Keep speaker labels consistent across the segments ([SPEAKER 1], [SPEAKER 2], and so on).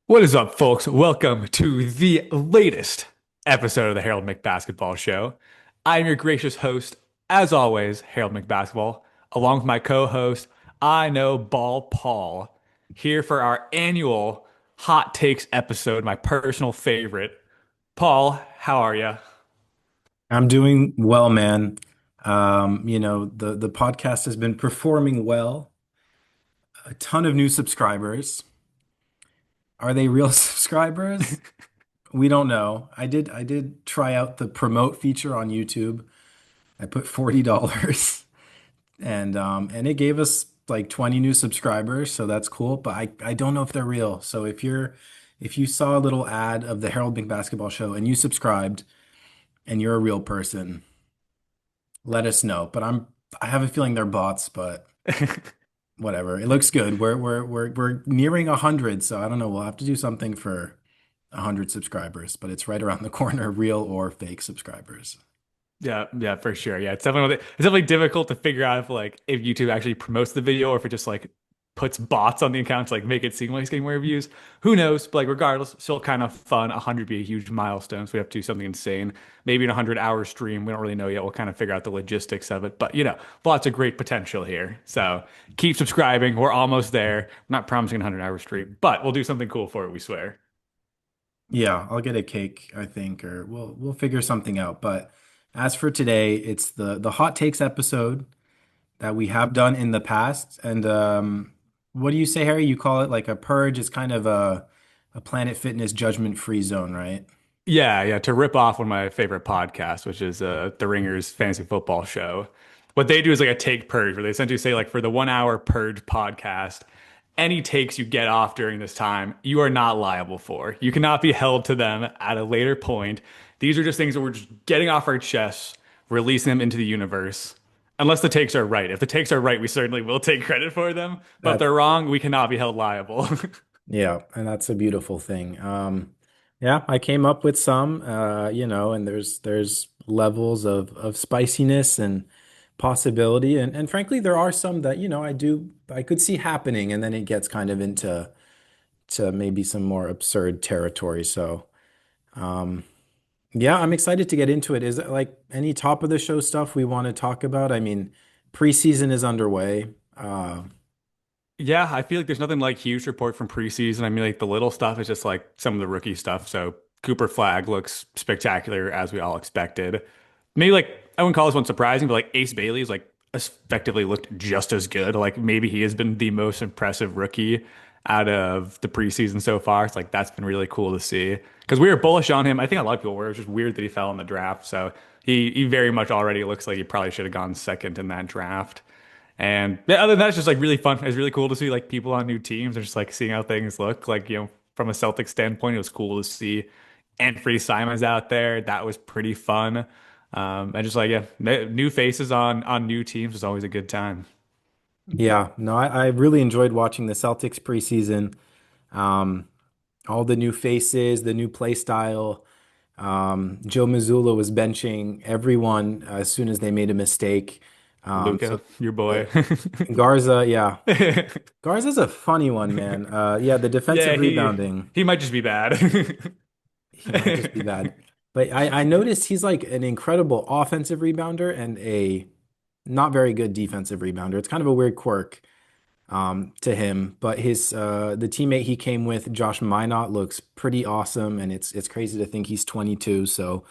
[SPEAKER 1] What is up, folks? Welcome to the latest episode of the Harold McBasketball Show. I'm your gracious host, as always, Harold McBasketball, along with my co-host, I Know Ball Paul, here for our annual Hot Takes episode, my personal favorite. Paul, how are you?
[SPEAKER 2] I'm doing well, man. The podcast has been performing well. A ton of new subscribers. Are they real subscribers? We don't know. I did try out the promote feature on YouTube. I put $40 and it gave us like 20 new subscribers, so that's cool, but I don't know if they're real. So if you saw a little ad of the Harold Big Basketball Show and you subscribed and you're a real person, let us know. I have a feeling they're bots, but whatever. It looks good. We're nearing 100, so I don't know. We'll have to do something for 100 subscribers, but it's right around the corner, real or fake subscribers.
[SPEAKER 1] Yeah, yeah, for sure. Yeah, it's definitely difficult to figure out if YouTube actually promotes the video or if it just puts bots on the account to make it seem like it's getting more views. Who knows? But regardless, still kind of fun. 100 be a huge milestone, so we have to do something insane. Maybe in a 100-hour stream. We don't really know yet. We'll kind of figure out the logistics of it. But lots of great potential here. So keep subscribing. We're almost there. I'm not promising a 100-hour stream, but we'll do something cool for it, we swear.
[SPEAKER 2] Yeah, I'll get a cake, I think, or we'll figure something out. But as for today, it's the hot takes episode that we have done in the past. And what do you say, Harry? You call it like a purge. It's kind of a Planet Fitness judgment free zone, right?
[SPEAKER 1] Yeah, yeah, to rip off one of my favorite podcasts, which is The Ringer's fantasy football show. What they do is like a take purge, where they essentially say for the 1 hour purge podcast, any takes you get off during this time, you are not liable for. You cannot be held to them at a later point. These are just things that we're just getting off our chests, releasing them into the universe. Unless the takes are right. If the takes are right, we certainly will take credit for them. But if
[SPEAKER 2] That
[SPEAKER 1] they're wrong, we cannot be held liable.
[SPEAKER 2] Yeah, and that's a beautiful thing. Yeah, I came up with some, and there's levels of spiciness and possibility, and frankly, there are some that, I could see happening, and then it gets kind of into to maybe some more absurd territory. So, um, yeah, I'm excited to get into it. Is it like any top of the show stuff we want to talk about? I mean, preseason is underway.
[SPEAKER 1] Yeah, I feel like there's nothing like huge report from preseason. I mean, the little stuff is just some of the rookie stuff. So Cooper Flag looks spectacular as we all expected. Maybe I wouldn't call this one surprising, but Ace Bailey is effectively looked just as good. Maybe he has been the most impressive rookie out of the preseason so far. It's that's been really cool to see because we were bullish on him. I think a lot of people were. It was just weird that he fell in the draft. So he very much already looks like he probably should have gone second in that draft. And yeah, other than that, it's just really fun. It's really cool to see people on new teams and just seeing how things look. From a Celtics standpoint, it was cool to see Anthony Simons out there. That was pretty fun. And just new faces on new teams is always a good time.
[SPEAKER 2] Yeah, no, I really enjoyed watching the Celtics preseason. Um, all the new faces, the new play style. Joe Mazzulla was benching everyone as soon as they made a mistake. So
[SPEAKER 1] Luca, your boy.
[SPEAKER 2] Garza, yeah, Garza's a funny one, man. Yeah, the
[SPEAKER 1] Yeah,
[SPEAKER 2] defensive
[SPEAKER 1] he
[SPEAKER 2] rebounding,
[SPEAKER 1] he might just be bad.
[SPEAKER 2] he might just be bad. But I noticed he's like an incredible offensive rebounder and a not very good defensive rebounder. It's kind of a weird quirk to him. But his the teammate he came with, Josh Minot, looks pretty awesome, and it's crazy to think he's 22. So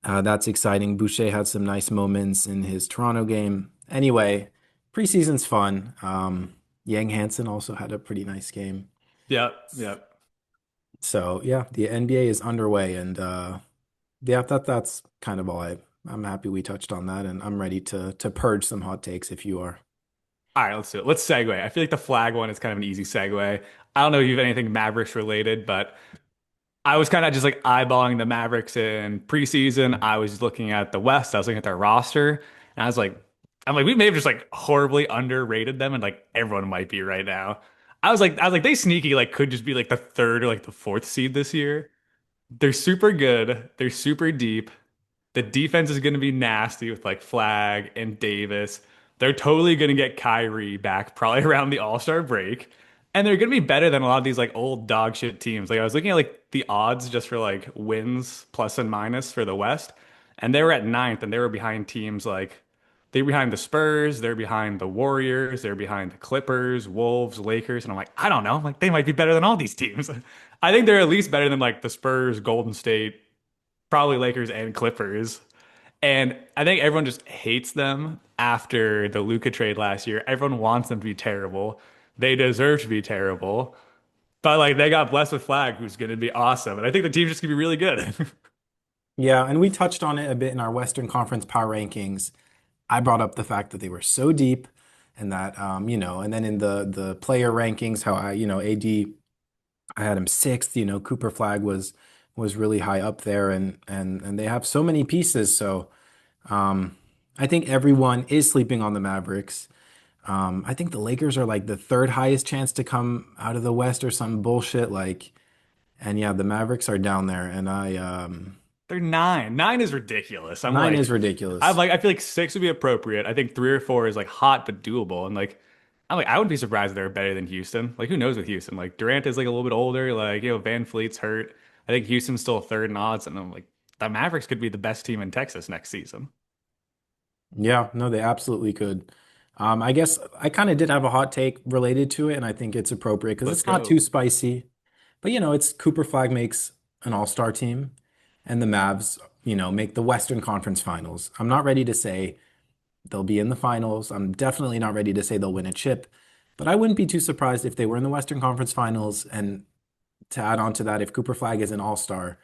[SPEAKER 2] that's exciting. Boucher had some nice moments in his Toronto game. Anyway, preseason's fun. Yang Hansen also had a pretty nice game.
[SPEAKER 1] Yep, yep.
[SPEAKER 2] So yeah, the NBA is underway, and yeah, that's kind of all I'm happy we touched on that, and I'm ready to purge some hot takes if you are.
[SPEAKER 1] All right, let's do it. Let's segue. I feel like the flag one is kind of an easy segue. I don't know if you have anything Mavericks related, but I was kind of just eyeballing the Mavericks in preseason. I was looking at the West. I was looking at their roster, and we may have just horribly underrated them, and everyone might be right now. I was like, they sneaky could just be the third or the fourth seed this year. They're super good. They're super deep. The defense is going to be nasty with Flag and Davis. They're totally going to get Kyrie back probably around the All-Star break. And they're gonna be better than a lot of these like old dog shit teams. Like I was looking at like the odds just for like wins plus and minus for the West, and they were at ninth, and they were behind teams like they're behind the Spurs, they're behind the Warriors, they're behind the Clippers, Wolves, Lakers, and I'm like, I don't know, like they might be better than all these teams. I think they're at least better than like the Spurs, Golden State, probably Lakers and Clippers. And I think everyone just hates them after the Luka trade last year. Everyone wants them to be terrible. They deserve to be terrible. But like they got blessed with Flag, who's going to be awesome. And I think the team's just going to be really good.
[SPEAKER 2] Yeah, and we touched on it a bit in our Western Conference power rankings. I brought up the fact that they were so deep and that and then in the player rankings, how AD, I had him sixth, Cooper Flag was really high up there and they have so many pieces. So I think everyone is sleeping on the Mavericks. I think the Lakers are like the third highest chance to come out of the West or some bullshit like, and yeah, the Mavericks are down there and
[SPEAKER 1] They're nine. Nine is ridiculous.
[SPEAKER 2] nine is ridiculous.
[SPEAKER 1] I feel like six would be appropriate. I think three or four is like hot but doable. And like I wouldn't be surprised if they're better than Houston. Like who knows with Houston? Like Durant is like a little bit older. Like, Van Fleet's hurt. I think Houston's still third in odds. And I'm like, the Mavericks could be the best team in Texas next season.
[SPEAKER 2] Yeah, no, they absolutely could. I guess I kind of did have a hot take related to it, and I think it's appropriate because
[SPEAKER 1] Let's
[SPEAKER 2] it's not too
[SPEAKER 1] go.
[SPEAKER 2] spicy. But it's Cooper Flag makes an all-star team, and the Mavs, make the Western Conference Finals. I'm not ready to say they'll be in the finals. I'm definitely not ready to say they'll win a chip, but I wouldn't be too surprised if they were in the Western Conference Finals. And to add on to that, if Cooper Flag is an all-star,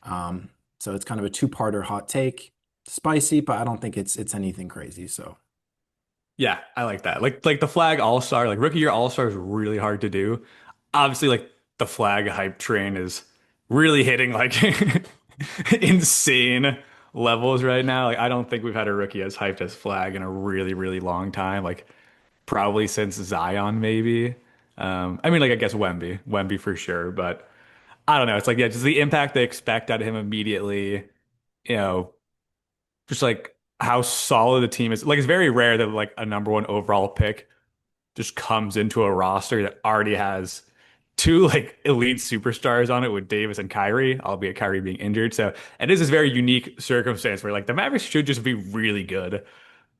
[SPEAKER 2] um, so it's kind of a two-parter hot take. Spicy, but I don't think it's anything crazy. So.
[SPEAKER 1] Yeah, I like that. Like the Flag All-Star, like rookie year All-Star is really hard to do. Obviously, like the Flag hype train is really hitting like insane levels right now. Like I don't think we've had a rookie as hyped as Flag in a really, really long time. Like probably since Zion, maybe. I mean, like I guess Wemby for sure, but I don't know. It's like yeah, just the impact they expect out of him immediately. You know, just like how solid the team is. Like it's very rare that like a number one overall pick just comes into a roster that already has two like elite superstars on it with Davis and Kyrie, albeit Kyrie being injured. So it is this very unique circumstance where like the Mavericks should just be really good.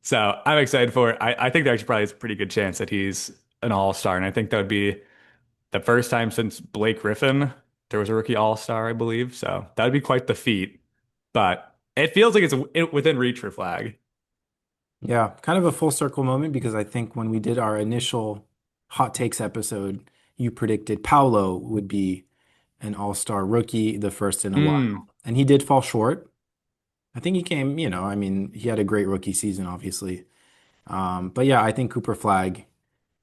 [SPEAKER 1] So I'm excited for it. I think there actually probably is a pretty good chance that he's an all-star. And I think that would be the first time since Blake Griffin there was a rookie all-star, I believe. So that would be quite the feat. But it feels like it's within reach for Flag.
[SPEAKER 2] Yeah, kind of a full circle moment because I think when we did our initial hot takes episode, you predicted Paolo would be an all-star rookie, the first in a
[SPEAKER 1] Mm,
[SPEAKER 2] while. And he did fall short. I think he came, I mean, he had a great rookie season, obviously. But yeah, I think Cooper Flag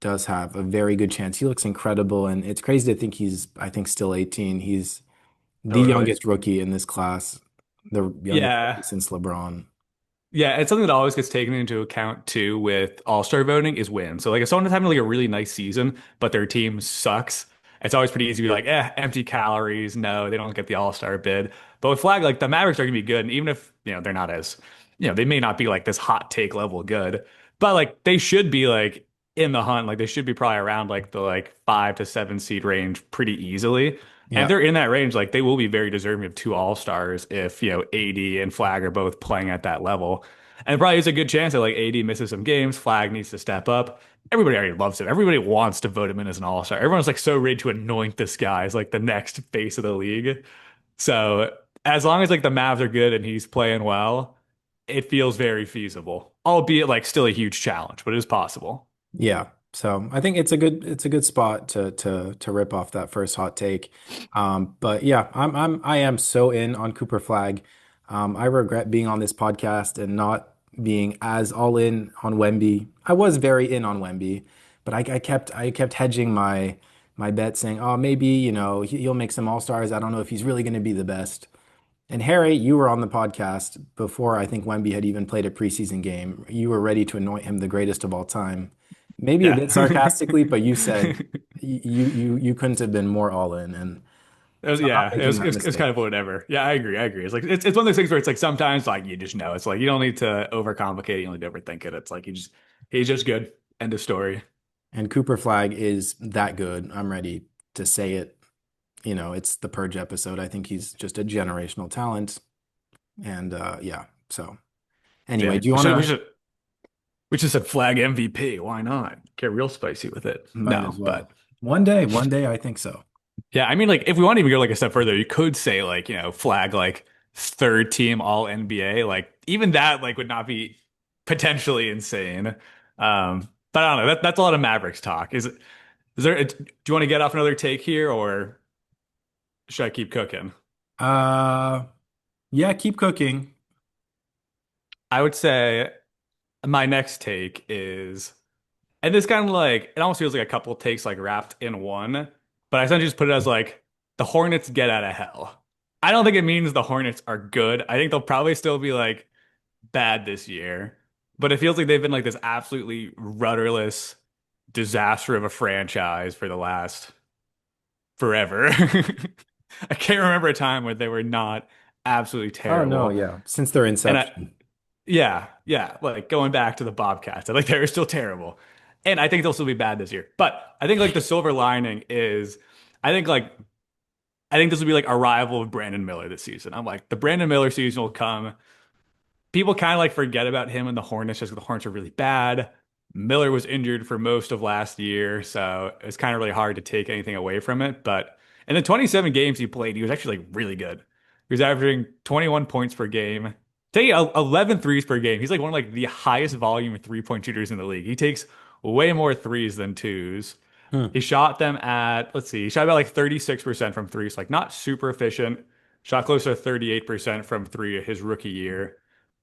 [SPEAKER 2] does have a very good chance. He looks incredible, and it's crazy to think I think, still 18. He's the
[SPEAKER 1] totally.
[SPEAKER 2] youngest rookie in this class, the youngest rookie
[SPEAKER 1] Yeah.
[SPEAKER 2] since LeBron.
[SPEAKER 1] Yeah, it's something that always gets taken into account too with all-star voting is win. So like if someone is having like a really nice season, but their team sucks, it's always pretty easy to be like, empty calories. No, they don't get the all-star bid. But with Flag, like the Mavericks are gonna be good. And even if, they're not as, they may not be like this hot take level good, but like they should be like in the hunt. Like they should be probably around like the like 5 to 7 seed range pretty easily. And if
[SPEAKER 2] Yeah.
[SPEAKER 1] they're in that range, like they will be very deserving of two all-stars if, AD and Flag are both playing at that level. And it probably is a good chance that like AD misses some games, Flag needs to step up. Everybody already loves him. Everybody wants to vote him in as an all-star. Everyone's like so ready to anoint this guy as like the next face of the league. So as long as like the Mavs are good and he's playing well, it feels very feasible. Albeit like still a huge challenge, but it is possible.
[SPEAKER 2] Yeah. So I think it's a good spot to rip off that first hot take. But yeah, I am so in on Cooper Flag. I regret being on this podcast and not being as all in on Wemby. I was very in on Wemby, but I kept hedging my bet saying, oh, maybe, he'll make some all-stars. I don't know if he's really going to be the best. And Harry, you were on the podcast before I think Wemby had even played a preseason game. You were ready to anoint him the greatest of all time. Maybe a
[SPEAKER 1] Yeah.
[SPEAKER 2] bit sarcastically, but you said you couldn't have been more all in, and
[SPEAKER 1] It was,
[SPEAKER 2] so I'm not
[SPEAKER 1] yeah, it
[SPEAKER 2] making
[SPEAKER 1] was,
[SPEAKER 2] that
[SPEAKER 1] it's kind
[SPEAKER 2] mistake.
[SPEAKER 1] of whatever. Yeah, I agree. I agree. It's like it's one of those things where it's like sometimes like you just know. It's like you don't need to overcomplicate it, you don't need to overthink it. It's like he's just good. End of story.
[SPEAKER 2] And Cooper Flag is that good. I'm ready to say it. It's the Purge episode. I think he's just a generational talent. And yeah. So anyway,
[SPEAKER 1] Yeah,
[SPEAKER 2] do you
[SPEAKER 1] we
[SPEAKER 2] want
[SPEAKER 1] should we
[SPEAKER 2] to?
[SPEAKER 1] should we just said flag MVP. Why not? Get real spicy with it.
[SPEAKER 2] Might
[SPEAKER 1] No,
[SPEAKER 2] as well.
[SPEAKER 1] but
[SPEAKER 2] One day, I think so.
[SPEAKER 1] yeah, I mean, like if we want to even go like a step further, you could say like flag like third team All NBA. Like even that like would not be potentially insane. But I don't know. That's a lot of Mavericks talk. Do you want to get off another take here, or should I keep cooking?
[SPEAKER 2] Uh, yeah, keep cooking.
[SPEAKER 1] I would say my next take is. And this kind of like it almost feels like a couple takes like wrapped in one, but I essentially just put it as like the Hornets get out of hell. I don't think it means the Hornets are good. I think they'll probably still be like bad this year, but it feels like they've been like this absolutely rudderless disaster of a franchise for the last forever. I can't remember a time where they were not absolutely
[SPEAKER 2] Oh no,
[SPEAKER 1] terrible.
[SPEAKER 2] yeah. Since their
[SPEAKER 1] And
[SPEAKER 2] inception.
[SPEAKER 1] yeah, like going back to the Bobcats, I like they're still terrible. And I think they'll still be bad this year. But I think like the silver lining is I think like I think this will be like a rival of Brandon Miller this season. I'm like the Brandon Miller season will come. People kind of like forget about him and the Hornets just because the Hornets are really bad. Miller was injured for most of last year, so it's kind of really hard to take anything away from it. But in the 27 games he played, he was actually like really good. He was averaging 21 points per game, taking 11 threes per game. He's like one of like the highest volume of three-point shooters in the league. He takes way more threes than twos.
[SPEAKER 2] Hmm.
[SPEAKER 1] He shot them at, let's see, he shot about like 36% from threes, like not super efficient. Shot close to 38% from three his rookie year.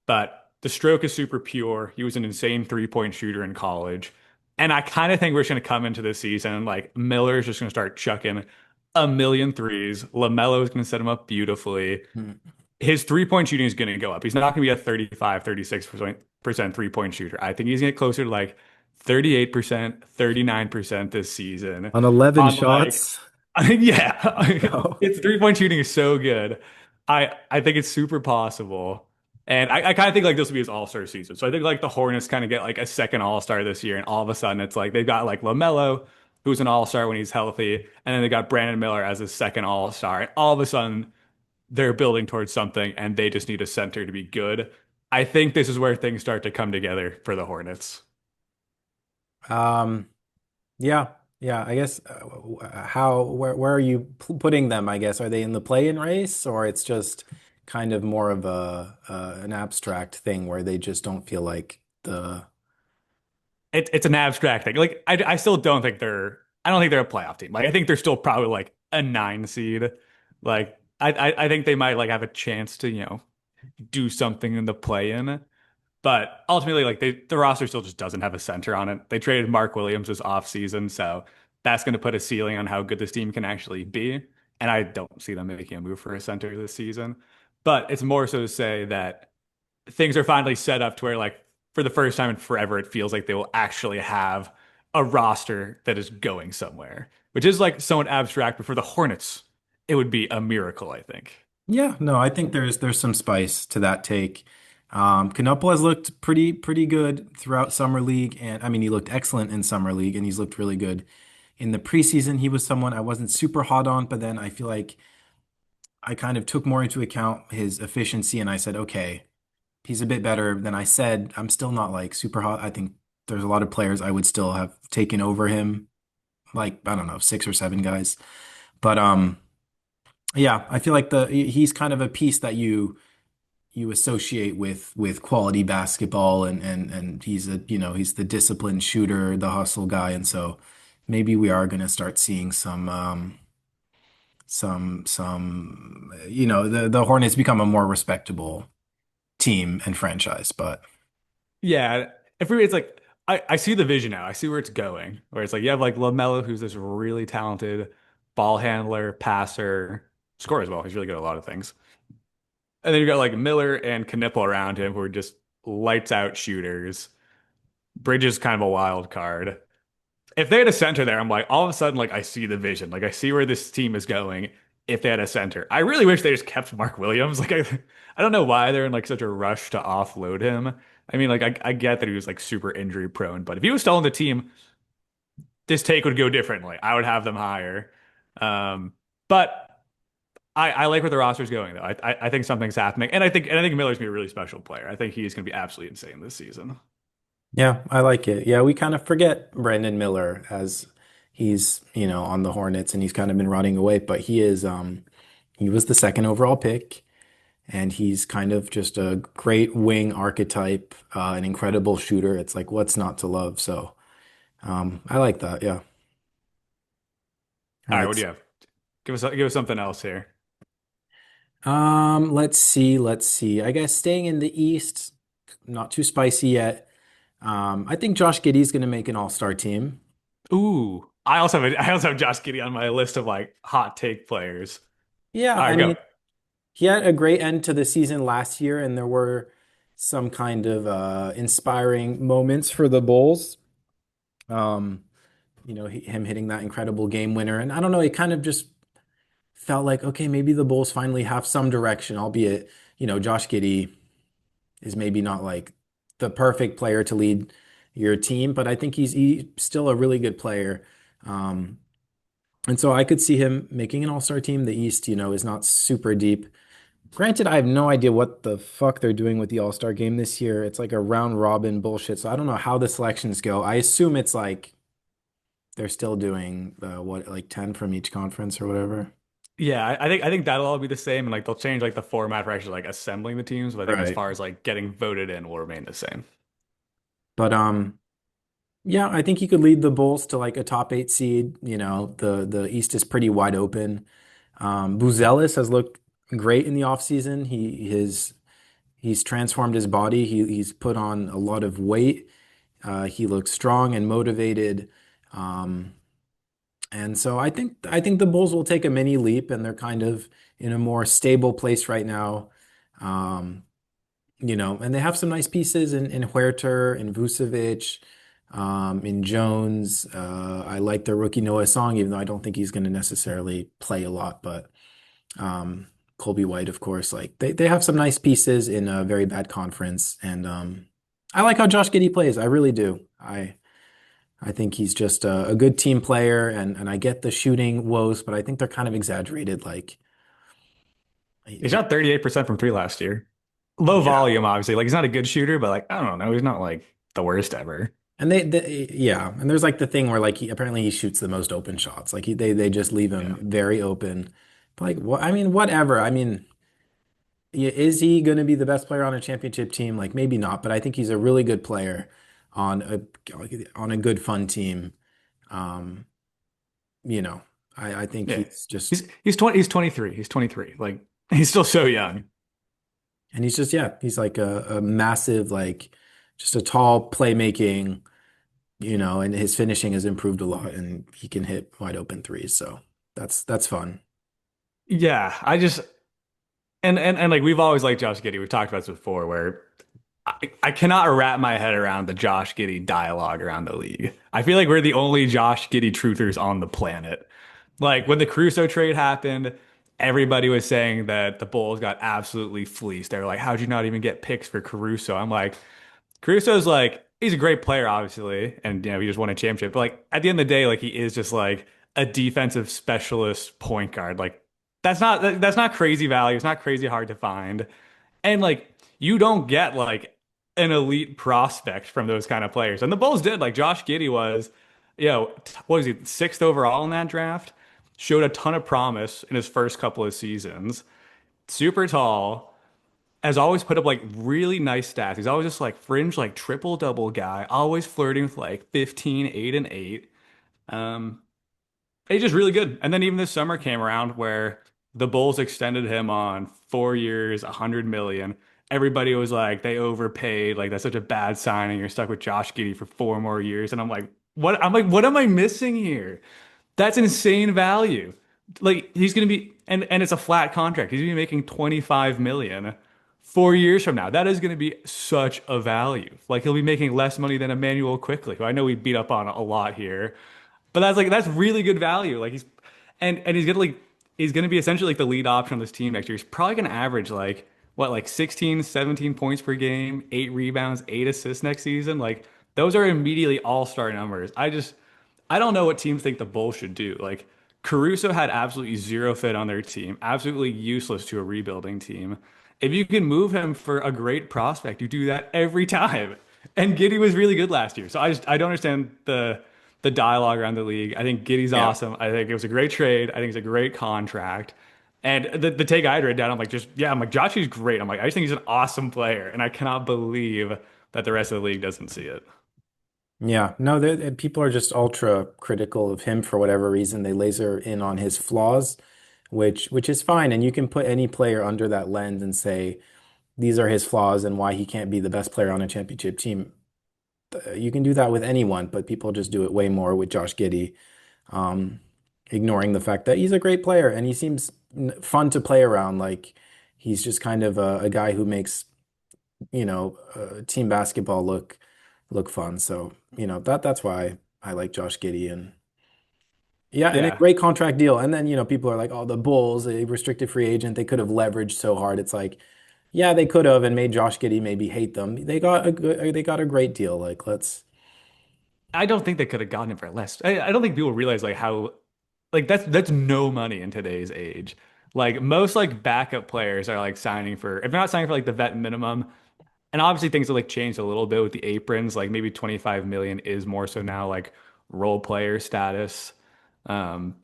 [SPEAKER 1] But the stroke is super pure. He was an insane three-point shooter in college. And I kind of think we're just going to come into this season like Miller's just going to start chucking a million threes. LaMelo is going to set him up beautifully.
[SPEAKER 2] Hmm.
[SPEAKER 1] His three-point shooting is going to go up. He's not going to be a 35, 36% three-point shooter. I think he's going to get closer to like 38%, 39% this season
[SPEAKER 2] On 11
[SPEAKER 1] on like
[SPEAKER 2] shots.
[SPEAKER 1] yeah.
[SPEAKER 2] Oh.
[SPEAKER 1] It's three-point shooting is so good. I think it's super possible. And I kind of think like this will be his all-star season. So I think like the Hornets kind of get like a second all-star this year, and all of a sudden it's like they've got like LaMelo, who's an all-star when he's healthy, and then they got Brandon Miller as a second all-star. And all of a sudden they're building towards something and they just need a center to be good. I think this is where things start to come together for the Hornets.
[SPEAKER 2] Um, yeah, yeah. I guess where are you putting them? I guess are they in the play-in race, or it's just kind of more of a an abstract thing where they just don't feel like the.
[SPEAKER 1] It's an abstract thing. Like I still don't think I don't think they're a playoff team. Like I think they're still probably like a nine seed. Like I think they might like have a chance to, do something in the play-in. But ultimately, like the roster still just doesn't have a center on it. They traded Mark Williams this offseason, so that's going to put a ceiling on how good this team can actually be. And I don't see them making a move for a center this season. But it's more so to say that things are finally set up to where, like, for the first time in forever, it feels like they will actually have a roster that is going somewhere, which is like somewhat abstract. But for the Hornets, it would be a miracle, I think.
[SPEAKER 2] Yeah, no, I think there's some spice to that take. Knoepel has looked pretty good throughout summer league, and I mean he looked excellent in summer league, and he's looked really good in the preseason. He was someone I wasn't super hot on, but then I feel like I kind of took more into account his efficiency, and I said, okay, he's a bit better than I said. I'm still not like super hot. I think there's a lot of players I would still have taken over him, like I don't know, six or seven guys. But yeah, I feel like the he's kind of a piece that you associate with quality basketball, and he's he's the disciplined shooter, the hustle guy, and so maybe we are going to start seeing some the Hornets become a more respectable team and franchise. But
[SPEAKER 1] Yeah, if we, it's like I see the vision now. I see where it's going. Where it's like you have like LaMelo, who's this really talented ball handler, passer, scorer as well. He's really good at a lot of things. And then you got like Miller and Knipple around him, who are just lights out shooters. Bridges kind of a wild card. If they had a center there, I'm like all of a sudden like I see the vision. Like I see where this team is going if they had a center. I really wish they just kept Mark Williams. Like I don't know why they're in like such a rush to offload him. I mean, like I get that he was like super injury prone, but if he was still on the team, this take would go differently. I would have them higher. But I like where the roster's going though. I think something's happening, and I think Miller's gonna be a really special player. I think he's gonna be absolutely insane this season.
[SPEAKER 2] Yeah, I like it. Yeah, we kind of forget Brandon Miller as he's, on the Hornets and he's kind of been rotting away, but he was the second overall pick and he's kind of just a great wing archetype, an incredible shooter. It's like what's not to love. So, I like that. Yeah. All
[SPEAKER 1] All right,
[SPEAKER 2] right.
[SPEAKER 1] what do you have? Give us something else here.
[SPEAKER 2] Let's see, let's see. I guess staying in the East, not too spicy yet. I think Josh Giddey's going to make an all-star team.
[SPEAKER 1] Ooh, I also have Josh Giddey on my list of like hot take players.
[SPEAKER 2] Yeah,
[SPEAKER 1] All
[SPEAKER 2] I
[SPEAKER 1] right, go.
[SPEAKER 2] mean, he had a great end to the season last year, and there were some kind of inspiring moments for the Bulls. Um, him hitting that incredible game winner, and I don't know, it kind of just felt like, okay, maybe the Bulls finally have some direction, albeit, Josh Giddey is maybe not like the perfect player to lead your team, but I think he's still a really good player. Um, and so I could see him making an all-star team. The East, is not super deep. Granted, I have no idea what the fuck they're doing with the All-Star game this year. It's like a round robin bullshit. So I don't know how the selections go. I assume it's like they're still doing what, like 10 from each conference or whatever.
[SPEAKER 1] Yeah, I think that'll all be the same, and like they'll change like the format for actually like assembling the teams. But I think as
[SPEAKER 2] Right.
[SPEAKER 1] far as like getting voted in will remain the same.
[SPEAKER 2] But yeah, I think he could lead the Bulls to like a top 8 seed. The East is pretty wide open. Buzelis has looked great in the offseason. He's transformed his body. He's put on a lot of weight. He looks strong and motivated. Um, and so I think the Bulls will take a mini leap, and they're kind of in a more stable place right now. Um, and they have some nice pieces in Huerter, in Vucevic, in Jones. I like their rookie Noah Song, even though I don't think he's going to necessarily play a lot. But Colby White, of course, like they have some nice pieces in a very bad conference, and I like how Josh Giddey plays. I really do. I think he's just a good team player, and I get the shooting woes, but I think they're kind of exaggerated. Like,
[SPEAKER 1] He
[SPEAKER 2] he-
[SPEAKER 1] shot 38% from three last year. Low
[SPEAKER 2] yeah,
[SPEAKER 1] volume, obviously. Like he's not a good shooter, but like I don't know, he's not like the worst ever.
[SPEAKER 2] and yeah, and there's like the thing where like he shoots the most open shots. Like they just leave him
[SPEAKER 1] Yeah.
[SPEAKER 2] very open. But like, what? I mean, whatever. I mean, yeah, is he going to be the best player on a championship team? Like maybe not, but I think he's a really good player on a good fun team. Um, you know, I think
[SPEAKER 1] Yeah.
[SPEAKER 2] he's just
[SPEAKER 1] He's 23. He's 23. Like he's still so young.
[SPEAKER 2] and he's just yeah, he's like a massive like just a tall playmaking, and his finishing has improved a lot and he can hit wide open threes. So that's fun.
[SPEAKER 1] Yeah, and like we've always liked Josh Giddey. We've talked about this before where I cannot wrap my head around the Josh Giddey dialogue around the league. I feel like we're the only Josh Giddey truthers on the planet. Like when the Caruso trade happened, everybody was saying that the Bulls got absolutely fleeced. They were like, how'd you not even get picks for Caruso? I'm like, Caruso's like, he's a great player, obviously, and he just won a championship. But like at the end of the day, like he is just like a defensive specialist point guard. Like that's not crazy value. It's not crazy hard to find. And like you don't get like an elite prospect from those kind of players. And the Bulls did. Like Josh Giddey was, what was he, sixth overall in that draft? Showed a ton of promise in his first couple of seasons. Super tall. Has always put up like really nice stats. He's always just like fringe, like triple double guy, always flirting with like 15, 8, and 8. Um, he's just really good. And then even this summer came around where the Bulls extended him on 4 years, 100 million. Everybody was like, they overpaid. Like that's such a bad signing. You're stuck with Josh Giddey for 4 more years. And I'm like, what? I'm like, what am I missing here? That's insane value. Like he's gonna be, and it's a flat contract. He's gonna be making 25 million 4 years from now. That is gonna be such a value. Like he'll be making less money than Emmanuel Quickly, who I know we beat up on a lot here. But that's really good value. Like and he's gonna be essentially like the lead option on this team next year. He's probably gonna average like what, like 16, 17 points per game, 8 rebounds, 8 assists next season. Like those are immediately all-star numbers. I don't know what teams think the Bulls should do. Like Caruso had absolutely zero fit on their team, absolutely useless to a rebuilding team. If you can move him for a great prospect, you do that every time. And Giddey was really good last year. So I don't understand the dialogue around the league. I think Giddey's
[SPEAKER 2] Yeah.
[SPEAKER 1] awesome. I think it was a great trade. I think it's a great contract. And the take I had written down, I'm like, just yeah, I'm like, Joshie's great. I'm like, I just think he's an awesome player, and I cannot believe that the rest of the league doesn't see it.
[SPEAKER 2] Yeah, no, people are just ultra critical of him for whatever reason. They laser in on his flaws, which is fine. And you can put any player under that lens and say these are his flaws and why he can't be the best player on a championship team. You can do that with anyone, but people just do it way more with Josh Giddey, um, ignoring the fact that he's a great player and he seems fun to play around. Like he's just kind of a guy who makes, team basketball look fun. So, that's why I like Josh Giddey and yeah, and a
[SPEAKER 1] Yeah.
[SPEAKER 2] great contract deal. And then, people are like, oh, the Bulls, a restricted free agent, they could have leveraged so hard. It's like, yeah, they could have and made Josh Giddey maybe hate them. They got a great deal. Like, let's
[SPEAKER 1] I don't think they could have gotten him for less. I don't think people realize like how like that's no money in today's age. Like most like backup players are like signing for if they're not signing for like the vet minimum, and obviously things have like changed a little bit with the aprons. Like maybe 25 million is more so now like role player status. Um,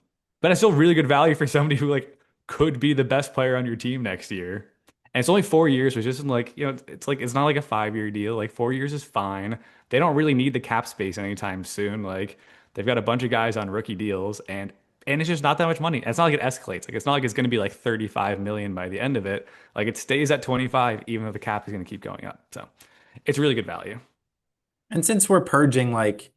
[SPEAKER 1] but it's still really good value for somebody who like could be the best player on your team next year. And it's only 4 years, which isn't like, it's like it's not like a 5 year deal. Like 4 years is fine. They don't really need the cap space anytime soon. Like they've got a bunch of guys on rookie deals and it's just not that much money. It's not like it escalates. Like it's not like it's going to be like 35 million by the end of it. Like it stays at 25 even though the cap is going to keep going up. So it's really good value.
[SPEAKER 2] and since we're purging, like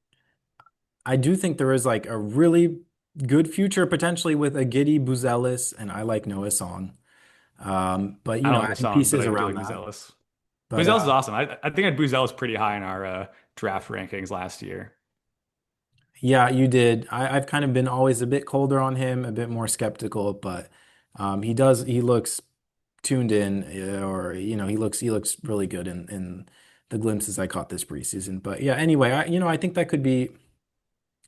[SPEAKER 2] I do think there is like a really good future potentially with a Giddy Buzelis and I like Noah Song. But
[SPEAKER 1] I don't like the
[SPEAKER 2] adding
[SPEAKER 1] song, but
[SPEAKER 2] pieces
[SPEAKER 1] I do
[SPEAKER 2] around
[SPEAKER 1] like
[SPEAKER 2] that.
[SPEAKER 1] Buzelis.
[SPEAKER 2] But
[SPEAKER 1] Buzelis is awesome. I think I had Buzelis pretty high in our draft rankings last year.
[SPEAKER 2] yeah, you did. I've kind of been always a bit colder on him, a bit more skeptical, but he looks tuned in, or he looks really good in the glimpses I caught this preseason. But yeah, anyway, I think that could be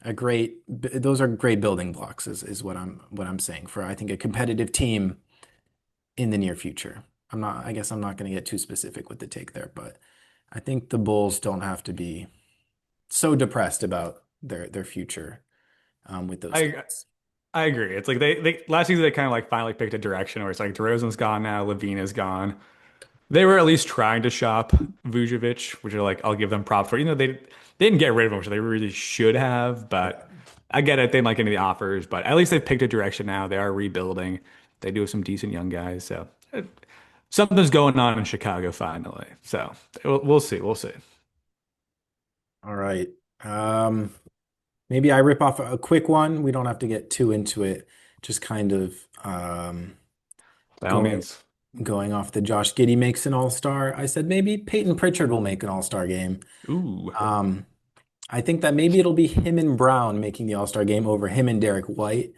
[SPEAKER 2] those are great building blocks is what I'm saying for I think a competitive team in the near future. I guess I'm not going to get too specific with the take there, but I think the Bulls don't have to be so depressed about their future with those
[SPEAKER 1] I
[SPEAKER 2] things.
[SPEAKER 1] I agree. It's like they last season they kind of like finally picked a direction where it's like DeRozan's gone now, Levine is gone. They were at least trying to shop Vujovic, which are like I'll give them props for. They didn't get rid of him, which they really should have, but
[SPEAKER 2] Yeah.
[SPEAKER 1] I get it. They didn't like any of the offers, but at least they've picked a direction now. They are rebuilding. They do have some decent young guys, so something's going on in Chicago finally. So we'll see. We'll see.
[SPEAKER 2] All right. Um, Maybe I rip off a quick one. We don't have to get too into it. Just kind of
[SPEAKER 1] By all
[SPEAKER 2] going
[SPEAKER 1] means.
[SPEAKER 2] going off the Josh Giddey makes an all-star. I said maybe Peyton Pritchard will make an all-star game.
[SPEAKER 1] Ooh,
[SPEAKER 2] Um, I think that maybe it'll be him and Brown making the all-star game over him and Derek White.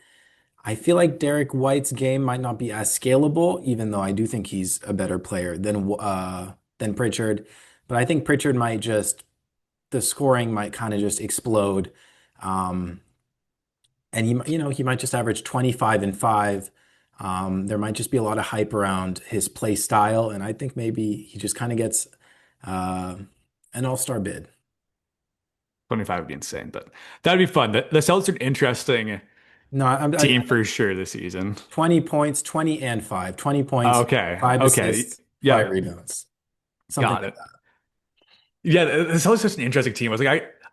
[SPEAKER 2] I feel like Derek White's game might not be as scalable, even though I do think he's a better player than Pritchard. But I think Pritchard might just the scoring might kind of just explode. Um, and he might just average 25 and 5. There might just be a lot of hype around his play style, and I think maybe he just kind of gets uh, an all-star bid.
[SPEAKER 1] 25 would be insane, but that'd be fun. The Celtics are an interesting
[SPEAKER 2] No,
[SPEAKER 1] team for sure this season.
[SPEAKER 2] 20 points, 20 and 5. 20 points,
[SPEAKER 1] Okay.
[SPEAKER 2] 5
[SPEAKER 1] Okay.
[SPEAKER 2] assists, 5
[SPEAKER 1] Yeah.
[SPEAKER 2] rebounds. Something
[SPEAKER 1] Got
[SPEAKER 2] like
[SPEAKER 1] it.
[SPEAKER 2] that.
[SPEAKER 1] Yeah, the Celtics are such an interesting team.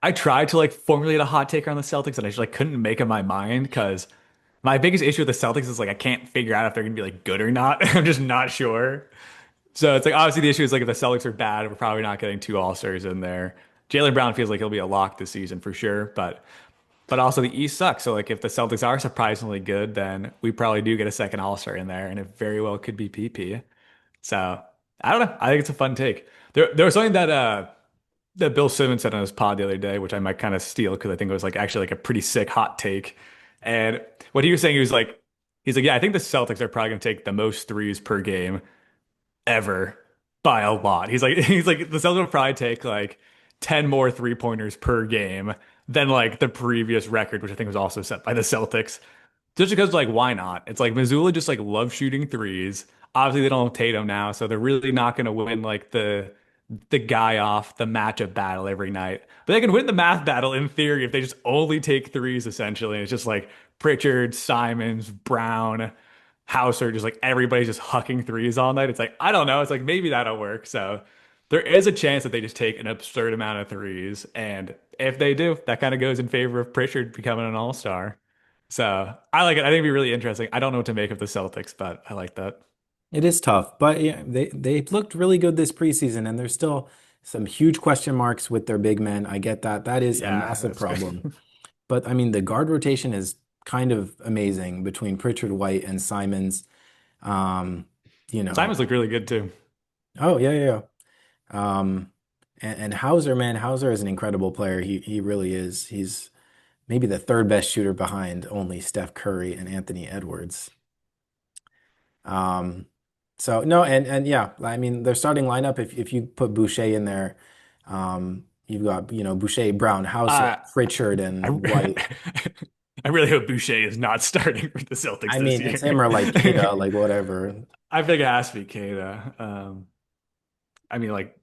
[SPEAKER 1] I tried to like formulate a hot take on the Celtics and I just like couldn't make up my mind because my biggest issue with the Celtics is like I can't figure out if they're gonna be like good or not. I'm just not sure. So it's like obviously the issue is like if the Celtics are bad, we're probably not getting two All-Stars in there. Jaylen Brown feels like he'll be a lock this season for sure, but also the East sucks. So like if the Celtics are surprisingly good, then we probably do get a second All-Star in there, and it very well could be PP. So I don't know. I think it's a fun take. There was something that Bill Simmons said on his pod the other day, which I might kind of steal because I think it was like actually like a pretty sick hot take. And what he was saying, he's like, yeah, I think the Celtics are probably going to take the most threes per game ever by a lot. He's like, he's like, the Celtics will probably take like 10 more 3-pointers per game than like the previous record, which I think was also set by the Celtics. Just because, like, why not? It's like Missoula just like loves shooting threes. Obviously, they don't have Tatum now, so they're really not going to win like the guy off the matchup battle every night. But they can win the math battle in theory if they just only take threes, essentially. And it's just like Pritchard, Simons, Brown, Hauser, just like everybody's just hucking threes all night. It's like, I don't know. It's like maybe that'll work. So there is a chance that they just take an absurd amount of threes. And if they do, that kind of goes in favor of Pritchard becoming an all-star. So I like it. I think it'd be really interesting. I don't know what to make of the Celtics, but I like that.
[SPEAKER 2] It is tough, but yeah, they looked really good this preseason, and there's still some huge question marks with their big men. I get that. That is a
[SPEAKER 1] Yeah,
[SPEAKER 2] massive
[SPEAKER 1] that's fair.
[SPEAKER 2] problem. But I mean, the guard rotation is kind of amazing between Pritchard, White, and Simons. Um, you know,
[SPEAKER 1] Simons looked really good too.
[SPEAKER 2] oh yeah, yeah, yeah. And Hauser, man, Hauser is an incredible player. He really is. He's maybe the third best shooter behind only Steph Curry and Anthony Edwards. Um, so no, and yeah, I mean their starting lineup, if you put Boucher in there, you've got, Boucher, Brown, Hauser,
[SPEAKER 1] Uh,
[SPEAKER 2] Pritchard,
[SPEAKER 1] I
[SPEAKER 2] and White.
[SPEAKER 1] I really hope Boucher is not starting for the Celtics
[SPEAKER 2] I
[SPEAKER 1] this
[SPEAKER 2] mean, it's him
[SPEAKER 1] year.
[SPEAKER 2] or like Kidda, like whatever.
[SPEAKER 1] I think it has to be Kada. I mean, like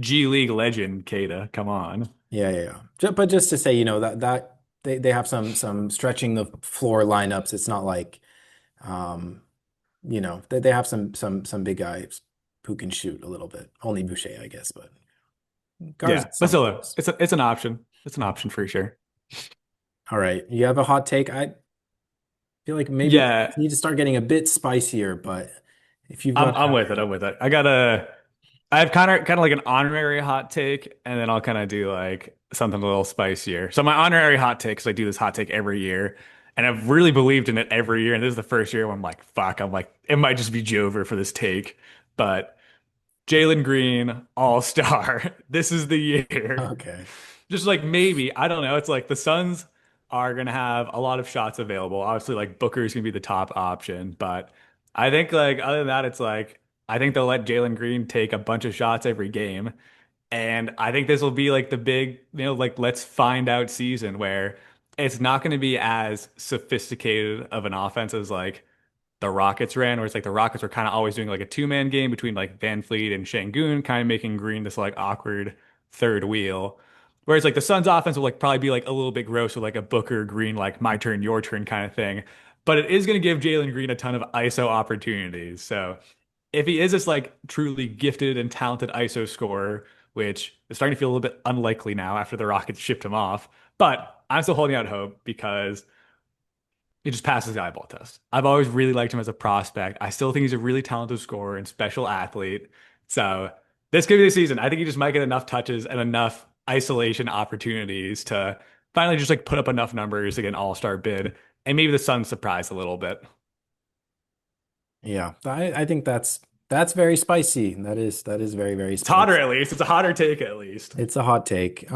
[SPEAKER 1] G League legend Kada. Come on.
[SPEAKER 2] Yeah, yeah, yeah. But just to say, that they have some stretching the floor lineups. It's not like um, they have some big guys who can shoot a little bit. Only Boucher, I guess, but guards
[SPEAKER 1] Yeah, but
[SPEAKER 2] some
[SPEAKER 1] still,
[SPEAKER 2] players.
[SPEAKER 1] it's an option. It's an option for sure.
[SPEAKER 2] All right, you have a hot take. I feel like maybe
[SPEAKER 1] Yeah,
[SPEAKER 2] you need to start getting a bit spicier, but if you've got
[SPEAKER 1] I'm
[SPEAKER 2] that
[SPEAKER 1] with it. I'm with it. I have kind of like an honorary hot take, and then I'll kind of do like something a little spicier. So my honorary hot take, because I do this hot take every year, and I've really believed in it every year. And this is the first year where I'm like, fuck, I'm like, it might just be Jover for this take, but Jalen Green, all star. This is the year.
[SPEAKER 2] okay.
[SPEAKER 1] Just like maybe, I don't know. It's like the Suns are gonna have a lot of shots available. Obviously, like Booker's gonna be the top option, but I think like other than that, it's like I think they'll let Jalen Green take a bunch of shots every game. And I think this will be like the big, like let's find out season where it's not going to be as sophisticated of an offense as like the Rockets ran, where it's like the Rockets were kind of always doing like a two-man game between like Van Fleet and Şengün, kind of making Green this like awkward third wheel. Whereas like the Suns offense will like probably be like a little bit gross with like a Booker Green, like my turn, your turn kind of thing. But it is going to give Jalen Green a ton of ISO opportunities. So if he is this like truly gifted and talented ISO scorer, which is starting to feel a little bit unlikely now after the Rockets shipped him off, but I'm still holding out hope because he just passes the eyeball test. I've always really liked him as a prospect. I still think he's a really talented scorer and special athlete. So this could be the season. I think he just might get enough touches and enough isolation opportunities to finally just like put up enough numbers to get an all-star bid. And maybe the Suns surprise a little bit.
[SPEAKER 2] Yeah, I think that's very spicy. That is very, very
[SPEAKER 1] It's hotter
[SPEAKER 2] spicy.
[SPEAKER 1] at least. It's a hotter take at least.
[SPEAKER 2] It's a hot take.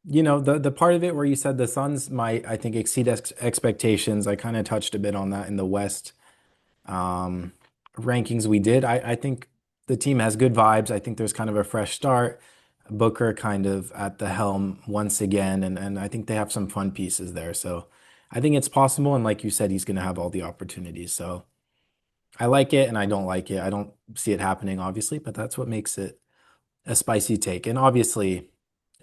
[SPEAKER 2] The part of it where you said the Suns might, I think, exceed expectations. I kind of touched a bit on that in the West um, rankings we did. I think the team has good vibes. I think there's kind of a fresh start. Booker kind of at the helm once again, and I think they have some fun pieces there. So I think it's possible. And like you said, he's going to have all the opportunities. So I like it and I don't like it. I don't see it happening, obviously, but that's what makes it a spicy take. And obviously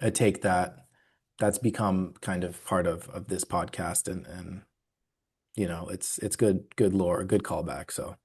[SPEAKER 2] a take that's become kind of part of this podcast and it's good lore, good callback. So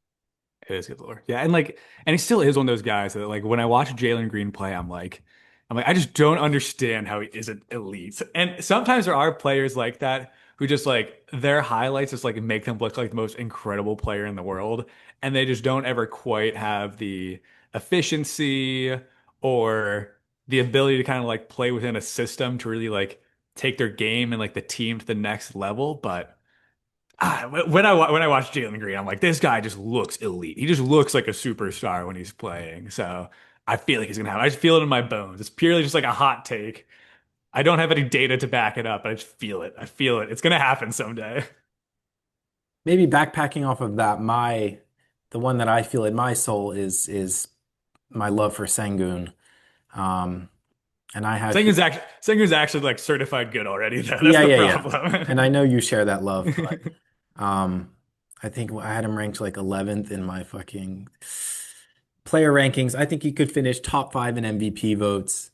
[SPEAKER 1] It is good lore. Yeah, and like, and he still is one of those guys that like when I watch Jalen Green play, I'm like, I just don't understand how he isn't elite. And sometimes there are players like that who just like their highlights just like make them look like the most incredible player in the world, and they just don't ever quite have the efficiency or the ability to kind of like play within a system to really like take their game and like the team to the next level. But when I watch Jalen Green, I'm like, this guy just looks elite. He just looks like a superstar when he's playing. So I feel like he's gonna have. I just feel it in my bones. It's purely just like a hot take. I don't have any data to back it up, but I just feel it. I feel it. It's gonna happen someday.
[SPEAKER 2] maybe backpacking off of that, the one that I feel in my soul is my love for Sengun. Um, And I had K
[SPEAKER 1] Singer's actually like certified good already though. That's
[SPEAKER 2] Yeah,
[SPEAKER 1] the
[SPEAKER 2] yeah, yeah.
[SPEAKER 1] problem.
[SPEAKER 2] And I know you share that love, but um I think I had him ranked like 11th in my fucking player rankings. I think he could finish top 5 in MVP votes.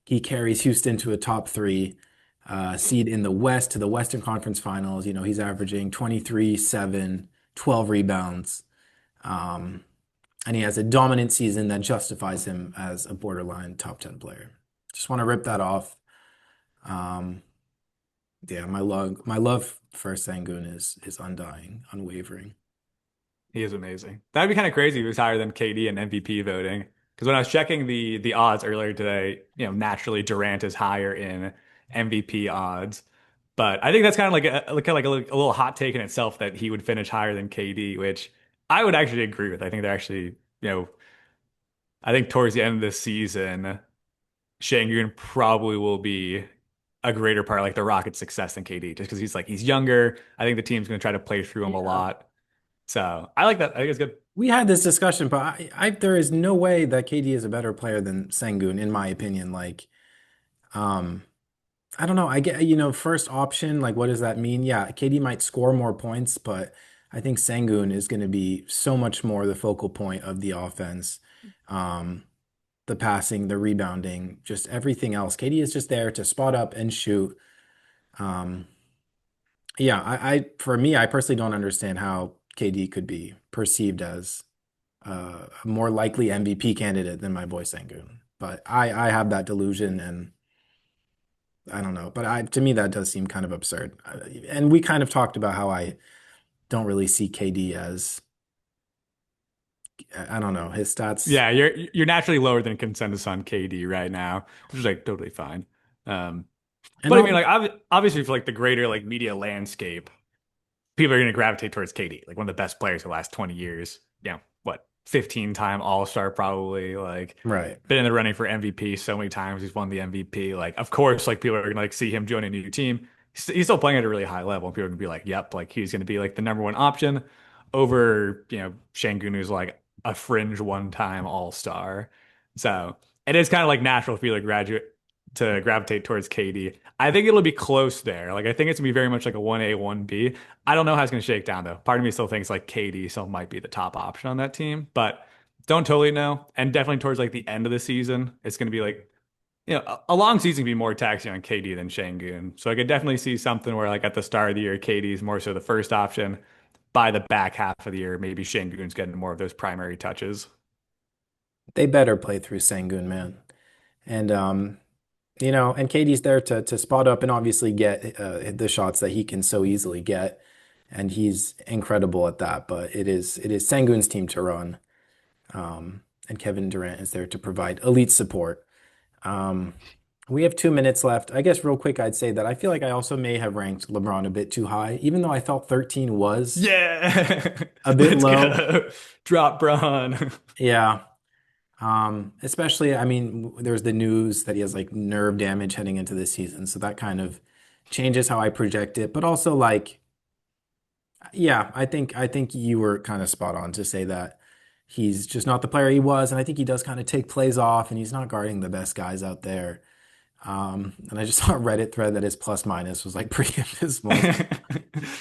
[SPEAKER 2] He carries Houston to a top 3 seed in the West to the Western Conference Finals. You know, he's averaging 23, 7, 12 rebounds. Um, and he has a dominant season that justifies him as a borderline top 10 player. Just want to rip that off. Um, Yeah, my love for Sangoon is undying, unwavering.
[SPEAKER 1] He is amazing. That'd be kind of crazy if he was higher than KD in MVP voting. Because when I was checking the odds earlier today, naturally Durant is higher in MVP odds. But I think that's kind of like a little hot take in itself that he would finish higher than KD, which I would actually agree with. I think they're actually, I think towards the end of this season, Şengün probably will be a greater part of like the Rockets' success than KD, just because he's younger. I think the team's going to try to play through him a
[SPEAKER 2] Yeah.
[SPEAKER 1] lot. So I like that. I think it's good.
[SPEAKER 2] We had this discussion, but there is no way that KD is a better player than Sengun, in my opinion. Like, um, I don't know. I get, first option, like, what does that mean? Yeah, KD might score more points, but I think Sengun is going to be so much more the focal point of the offense. Um, the passing, the rebounding, just everything else. KD is just there to spot up and shoot. Um, Yeah, for me, I personally don't understand how KD could be perceived as a more likely MVP candidate than my boy Sengun. But I have that delusion, and I don't know. But to me, that does seem kind of absurd. And we kind of talked about how I don't really see KD as, I don't know, his stats.
[SPEAKER 1] Yeah, you're naturally lower than consensus on KD right now, which is like totally fine. Um,
[SPEAKER 2] And
[SPEAKER 1] but I
[SPEAKER 2] all,
[SPEAKER 1] mean, like obviously for like the greater like media landscape, people are going to gravitate towards KD, like one of the best players of the last 20 years. What, 15-time All-Star probably, like
[SPEAKER 2] right.
[SPEAKER 1] been in the running for MVP so many times. He's won the MVP. Like, of course, like people are going to like see him join a new team. He's still playing at a really high level. People are going to be like, yep, like he's going to be like the number one option over, Şengün, who's like a fringe one-time All-Star. So it is kind of like natural for you to gravitate towards KD. I think it'll be close there. Like I think it's gonna be very much like a 1A, 1B. I don't know how it's gonna shake down though. Part of me still thinks like KD still might be the top option on that team, but don't totally know. And definitely towards like the end of the season, it's gonna be like, a long season can be more taxing on KD than Şengün. So I could definitely see something where like at the start of the year, KD is more so the first option. By the back half of the year, maybe Şengün's getting more of those primary touches.
[SPEAKER 2] They better play through Sengun, man. And and KD's there to spot up and obviously get the shots that he can so easily get, and he's incredible at that. But it is Sengun's team to run, and Kevin Durant is there to provide elite support. Um, we have 2 minutes left. I guess real quick, I'd say that I feel like I also may have ranked LeBron a bit too high, even though I felt 13 was
[SPEAKER 1] Yeah,
[SPEAKER 2] a bit
[SPEAKER 1] let's
[SPEAKER 2] low.
[SPEAKER 1] go. Drop Braun.
[SPEAKER 2] Yeah. Especially, I mean, there's the news that he has like nerve damage heading into this season, so that kind of changes how I project it. But also, like, yeah, I think you were kind of spot on to say that he's just not the player he was, and I think he does kind of take plays off, and he's not guarding the best guys out there. And I just saw a Reddit thread that his plus minus was like pretty abysmal.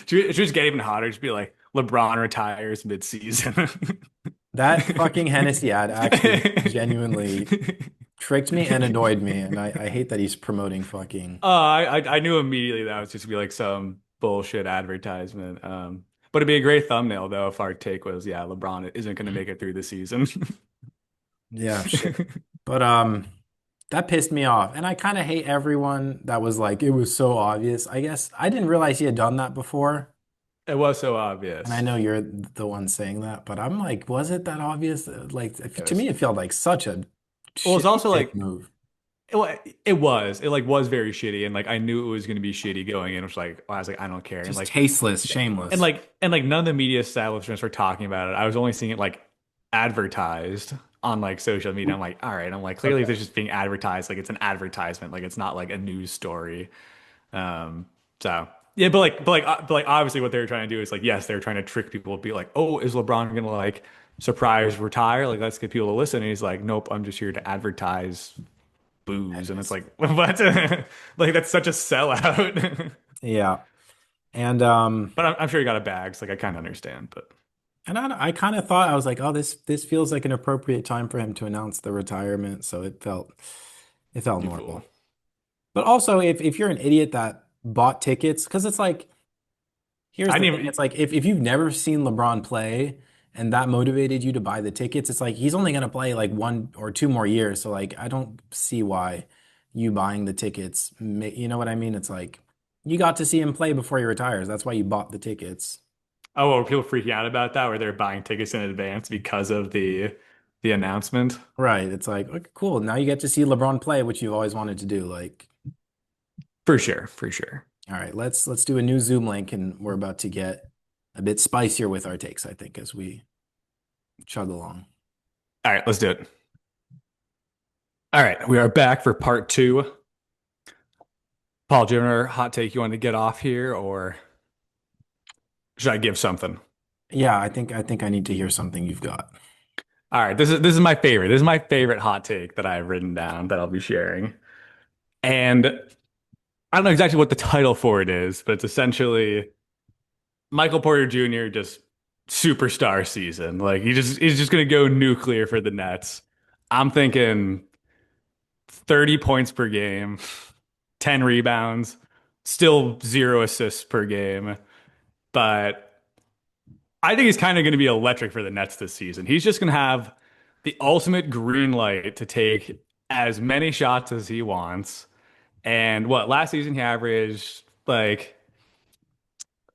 [SPEAKER 1] Should we just get even hotter? Just be like LeBron retires mid-season.
[SPEAKER 2] That fucking Hennessy ad actually genuinely tricked me and annoyed me, and I hate that he's promoting fucking.
[SPEAKER 1] I knew immediately that was just gonna be like some bullshit advertisement. But it'd be a great thumbnail though if our take was, yeah, LeBron isn't gonna make it through the season.
[SPEAKER 2] Yeah, shit. But that pissed me off. And I kind of hate everyone that was like, it was so obvious. I guess I didn't realize he had done that before.
[SPEAKER 1] It was so
[SPEAKER 2] And I
[SPEAKER 1] obvious.
[SPEAKER 2] know you're the one saying that, but I'm like, was it that obvious? Like,
[SPEAKER 1] It
[SPEAKER 2] to me,
[SPEAKER 1] was,
[SPEAKER 2] it felt like such a
[SPEAKER 1] well, it's
[SPEAKER 2] shitty
[SPEAKER 1] also
[SPEAKER 2] dick
[SPEAKER 1] like
[SPEAKER 2] move.
[SPEAKER 1] it like was very shitty, and like I knew it was gonna be shitty going in, which like I was like, I don't care. And
[SPEAKER 2] Just
[SPEAKER 1] like
[SPEAKER 2] tasteless,
[SPEAKER 1] and
[SPEAKER 2] shameless.
[SPEAKER 1] like and like none of the media establishments were talking about it. I was only seeing it like advertised on like social media. I'm like, all right. I'm like, clearly if
[SPEAKER 2] Okay.
[SPEAKER 1] it's just being advertised, like it's an advertisement, like it's not like a news story. Um, so yeah, but like obviously what they were trying to do is like, yes, they were trying to trick people to be like, oh, is LeBron gonna like surprise retire? Like let's get people to listen. And he's like, nope, I'm just here to advertise booze, and it's
[SPEAKER 2] Madness.
[SPEAKER 1] like what? Like that's such a sellout.
[SPEAKER 2] Yeah. And
[SPEAKER 1] But I'm sure he got a bag, so like I kind of understand. But
[SPEAKER 2] I kind of thought I was like, oh, this feels like an appropriate time for him to announce the retirement, so it felt
[SPEAKER 1] you fool.
[SPEAKER 2] normal. But also, if you're an idiot that bought tickets, because it's like, here's
[SPEAKER 1] I
[SPEAKER 2] the
[SPEAKER 1] didn't
[SPEAKER 2] thing,
[SPEAKER 1] even.
[SPEAKER 2] it's like if you've never seen LeBron play and that motivated you to buy the tickets, it's like he's only gonna play like 1 or 2 more years. So like, I don't see why you buying the tickets, you know what I mean? It's like you got to see him play before he retires. That's why you bought the tickets.
[SPEAKER 1] Oh, were people freaking out about that, where they're buying tickets in advance because of the announcement?
[SPEAKER 2] Right. It's like, okay, cool. Now you get to see LeBron play, which you've always wanted to do. Like,
[SPEAKER 1] For sure, for sure.
[SPEAKER 2] all right, let's do a new Zoom link, and we're about to get a bit spicier with our takes, I think, as we chug along.
[SPEAKER 1] All right, let's do it. All right, we are back for part two. Paul, do you have another hot take you want to get off here, or should I give something?
[SPEAKER 2] Yeah, I think I need to hear something you've got.
[SPEAKER 1] All right, this is my favorite. This is my favorite hot take that I've written down that I'll be sharing. And I don't know exactly what the title for it is, but it's essentially Michael Porter Jr. just superstar season. Like he's just gonna go nuclear for the Nets. I'm thinking 30 points per game, 10 rebounds, still 0 assists per game. But I think he's kind of going to be electric for the Nets this season. He's just going to have the ultimate green light to take as many shots as he wants. And what last season he averaged like,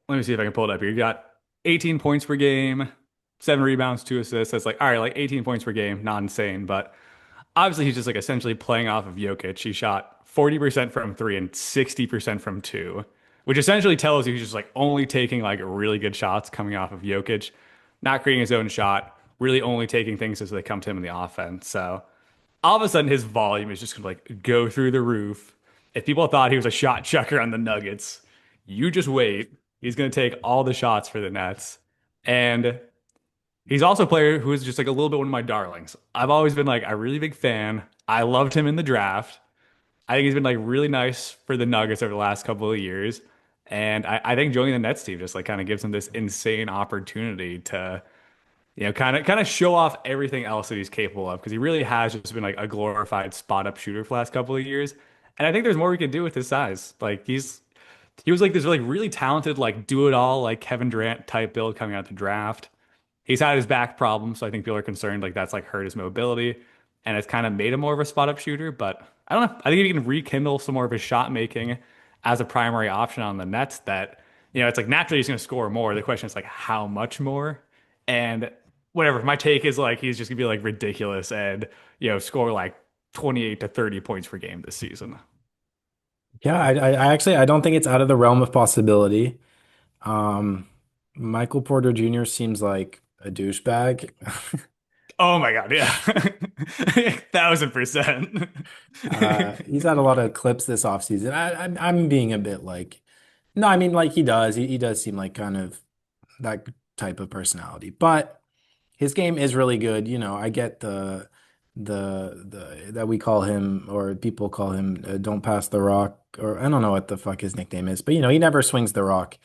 [SPEAKER 1] let me see if I can pull it up here. He got 18 points per game, 7 rebounds, 2 assists. That's like, all right, like 18 points per game, not insane, but obviously he's just like essentially playing off of Jokic. He shot 40% from three and 60% from two, which essentially tells you he's just like only taking like really good shots coming off of Jokic, not creating his own shot, really only taking things as they come to him in the offense. So all of a sudden his volume is just gonna like go through the roof. If people thought he was a shot chucker on the Nuggets, you just wait. He's gonna take all the shots for the Nets. And he's also a player who is just like a little bit one of my darlings. I've always been like a really big fan. I loved him in the draft. I think he's been like really nice for the Nuggets over the last couple of years. And I think joining the Nets team just like kind of gives him this insane opportunity to, kind of show off everything else that he's capable of because he really has just been like a glorified spot up shooter for the last couple of years. And I think there's more we could do with his size. Like he was like this like really talented, like do it all, like Kevin Durant type build coming out the draft. He's had his back problems, so I think people are concerned like that's like hurt his mobility, and it's kind of made him more of a spot up shooter. But I don't know. I think if he can rekindle some more of his shot making as a primary option on the Nets, that it's like naturally he's going to score more. The question is like how much more, and whatever. My take is like he's just gonna be like ridiculous and score like 28 to 30 points per game this season.
[SPEAKER 2] Yeah, I actually I don't think it's out of the realm of possibility. Um, Michael Porter Jr. seems like a douchebag.
[SPEAKER 1] Oh my God, yeah. 1,000%.
[SPEAKER 2] He's had a lot of clips this offseason. I'm being a bit like, no, I mean like he does seem like kind of that type of personality, but his game is really good. I get the that we call him or people call him don't pass the rock, or I don't know what the fuck his nickname is, but he never swings the rock.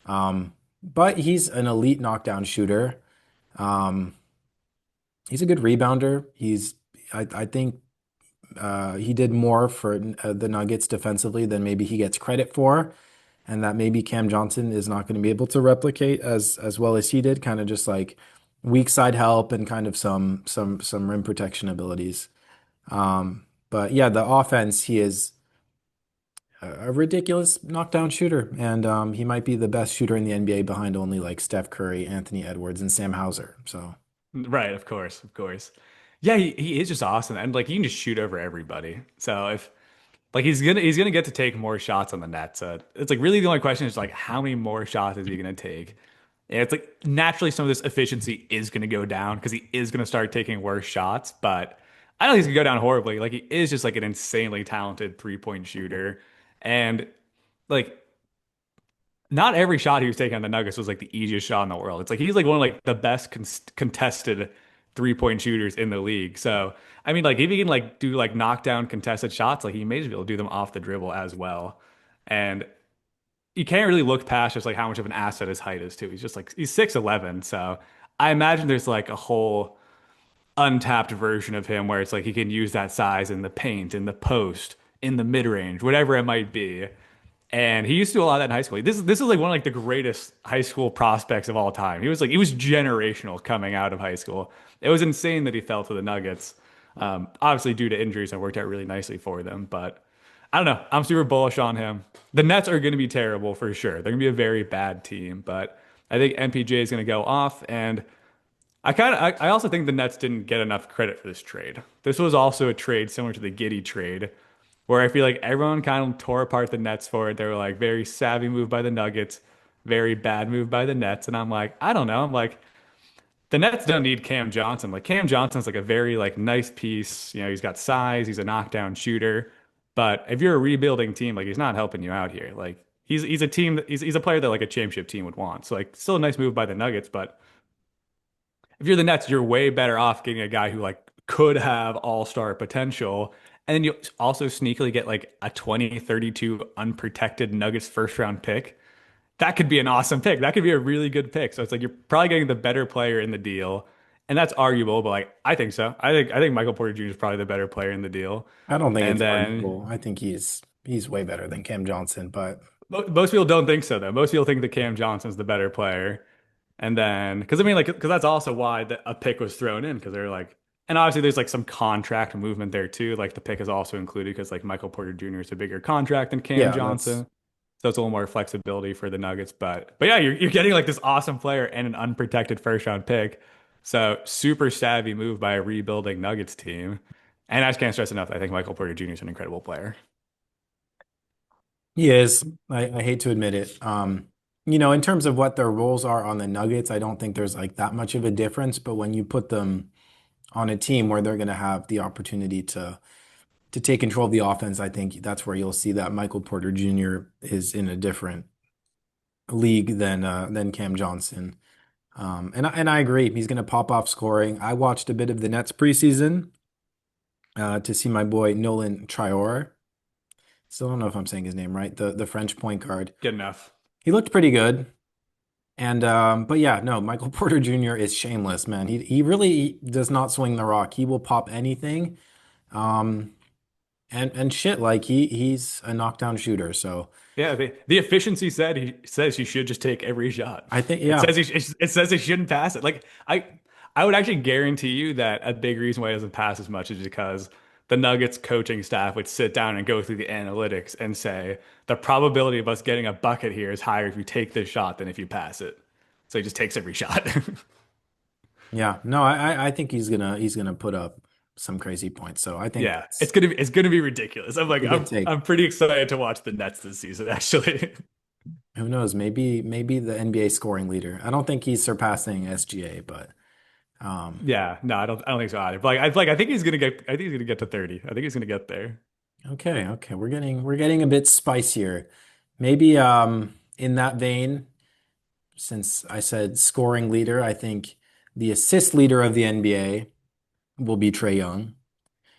[SPEAKER 2] But he's an elite knockdown shooter. Um, he's a good rebounder. I think he did more for the Nuggets defensively than maybe he gets credit for, and that maybe Cam Johnson is not going to be able to replicate as well as he did. Kind of just like weak side help and kind of some rim protection abilities. But yeah, the offense, he is a ridiculous knockdown shooter, and he might be the best shooter in the NBA behind only like Steph Curry, Anthony Edwards, and Sam Hauser. So
[SPEAKER 1] Right, of course, of course. Yeah, he is just awesome. And like he can just shoot over everybody. So if like he's gonna get to take more shots on the net. So it's like really the only question is like how many more shots is he gonna take? And it's like naturally some of this efficiency is gonna go down because he is gonna start taking worse shots, but I don't think he's gonna go down horribly. Like he is just like an insanely talented 3-point shooter. And like not every shot he was taking on the Nuggets was like the easiest shot in the world. It's like he's like one of like the best contested 3-point shooters in the league. So, I mean, like if he can like do like knockdown contested shots, like he may just be able to do them off the dribble as well. And you can't really look past just like how much of an asset his height is too. He's just like he's 6'11", so I imagine there's like a whole untapped version of him where it's like he can use that size in the paint, in the post, in the mid range, whatever it might be. And he used to do a lot of that in high school. This is like one of like the greatest high school prospects of all time. He was generational coming out of high school. It was insane that he fell to the Nuggets. Obviously due to injuries and worked out really nicely for them. But I don't know. I'm super bullish on him. The Nets are going to be terrible for sure. They're going to be a very bad team. But I think MPJ is going to go off. And I also think the Nets didn't get enough credit for this trade. This was also a trade similar to the Giddey trade, where I feel like everyone kind of tore apart the Nets for it. They were like very savvy move by the Nuggets, very bad move by the Nets, and I'm like, I don't know. I'm like, the Nets don't need Cam Johnson. Like Cam Johnson's like a very like nice piece. You know, he's got size, he's a knockdown shooter. But if you're a rebuilding team, like he's not helping you out here. Like he's a team that he's a player that like a championship team would want. So like still a nice move by the Nuggets, but if you're the Nets, you're way better off getting a guy who like could have all-star potential. And then you also sneakily get like a 2032 unprotected Nuggets first round pick. That could be an awesome pick. That could be a really good pick. So it's like you're probably getting the better player in the deal. And that's arguable, but like I think so. I think Michael Porter Jr. is probably the better player in the deal.
[SPEAKER 2] I don't think
[SPEAKER 1] And
[SPEAKER 2] it's
[SPEAKER 1] then
[SPEAKER 2] arguable. I think he's way better than Cam Johnson, but
[SPEAKER 1] most people don't think so though. Most people think that Cam Johnson's the better player. And then, because I mean, like, because that's also why a pick was thrown in, because they're like, and obviously there's like some contract movement there too. Like the pick is also included because like Michael Porter Jr. is a bigger contract than Cam
[SPEAKER 2] yeah, that's
[SPEAKER 1] Johnson, so it's a little more flexibility for the Nuggets. But yeah, you're getting like this awesome player and an unprotected first round pick. So super savvy move by a rebuilding Nuggets team. And I just can't stress enough. I think Michael Porter Jr. is an incredible player.
[SPEAKER 2] he is. I hate to admit it. In terms of what their roles are on the Nuggets, I don't think there's like that much of a difference, but when you put them on a team where they're going to have the opportunity to take control of the offense, I think that's where you'll see that Michael Porter Jr. is in a different league than Cam Johnson. And I agree. He's going to pop off scoring. I watched a bit of the Nets preseason to see my boy Nolan Traore. Still don't know if I'm saying his name right. The French point guard.
[SPEAKER 1] Good enough.
[SPEAKER 2] He looked pretty good. And but yeah, no, Michael Porter Jr. is shameless, man. He really does not swing the rock. He will pop anything. Um, and shit, like he's a knockdown shooter. So
[SPEAKER 1] Yeah, the efficiency said he says he should just take every shot.
[SPEAKER 2] I think
[SPEAKER 1] It
[SPEAKER 2] yeah,
[SPEAKER 1] says it says he shouldn't pass it. Like I would actually guarantee you that a big reason why he doesn't pass as much is because the Nuggets coaching staff would sit down and go through the analytics and say the probability of us getting a bucket here is higher if you take this shot than if you pass it. So he just takes every shot.
[SPEAKER 2] yeah. No, I think he's gonna put up some crazy points. So I think
[SPEAKER 1] Yeah, it's gonna be ridiculous.
[SPEAKER 2] a good take.
[SPEAKER 1] I'm pretty excited to watch the Nets this season, actually.
[SPEAKER 2] Who knows? Maybe the NBA scoring leader. I don't think he's surpassing SGA, but um,
[SPEAKER 1] Yeah, no, I don't think so either. But I think I think he's gonna get to 30. I think he's gonna get there.
[SPEAKER 2] okay. We're getting a bit spicier. Maybe in that vein, since I said scoring leader, I think the assist leader of the NBA will be Trae Young.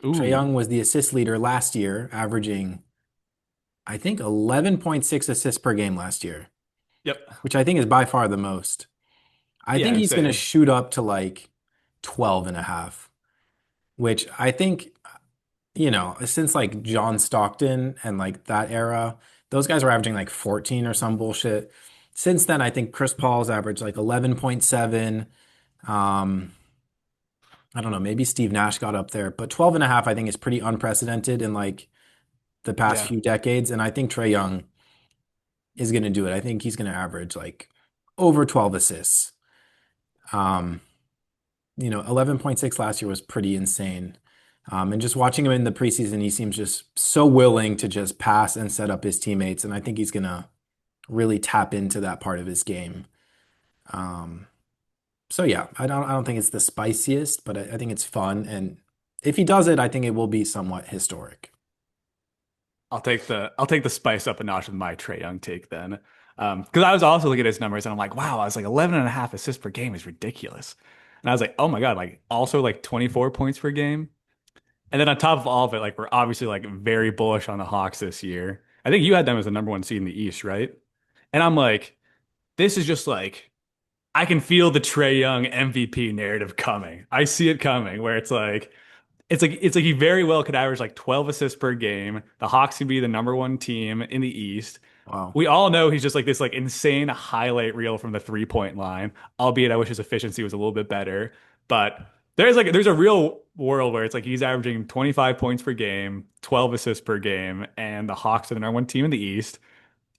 [SPEAKER 2] Trae
[SPEAKER 1] Ooh.
[SPEAKER 2] Young was the assist leader last year, averaging I think 11.6 assists per game last year,
[SPEAKER 1] Yep.
[SPEAKER 2] which I think is by far the most. I
[SPEAKER 1] Yeah,
[SPEAKER 2] think he's going to
[SPEAKER 1] insane.
[SPEAKER 2] shoot up to like 12 and a half, which I think, since like John Stockton and like that era, those guys were averaging like 14 or some bullshit. Since then, I think Chris Paul's averaged like 11.7. Um, I don't know, maybe Steve Nash got up there, but 12 and a half, I think is pretty unprecedented in like the past
[SPEAKER 1] Yeah.
[SPEAKER 2] few decades. And I think Trae Young is going to do it. I think he's going to average like over 12 assists. Um, 11.6 last year was pretty insane. And just watching him in the preseason, he seems just so willing to just pass and set up his teammates. And I think he's going to really tap into that part of his game. Um, so yeah, I don't think it's the spiciest, but I think it's fun. And if he does it, I think it will be somewhat historic.
[SPEAKER 1] I'll take the spice up a notch with my Trae Young take then. Because I was also looking at his numbers and I'm like, wow, I was like 11 and a half assists per game is ridiculous. And I was like, oh my God, like also like 24 points per game. And then on top of all of it, like we're obviously like very bullish on the Hawks this year. I think you had them as the number one seed in the East, right? And I'm like, this is just like I can feel the Trae Young MVP narrative coming. I see it coming where it's like he very well could average like 12 assists per game. The Hawks could be the number one team in the East.
[SPEAKER 2] Wow.
[SPEAKER 1] We all know he's just like this like insane highlight reel from the 3-point line. Albeit I wish his efficiency was a little bit better. But there's a real world where it's like he's averaging 25 points per game, 12 assists per game, and the Hawks are the number one team in the East.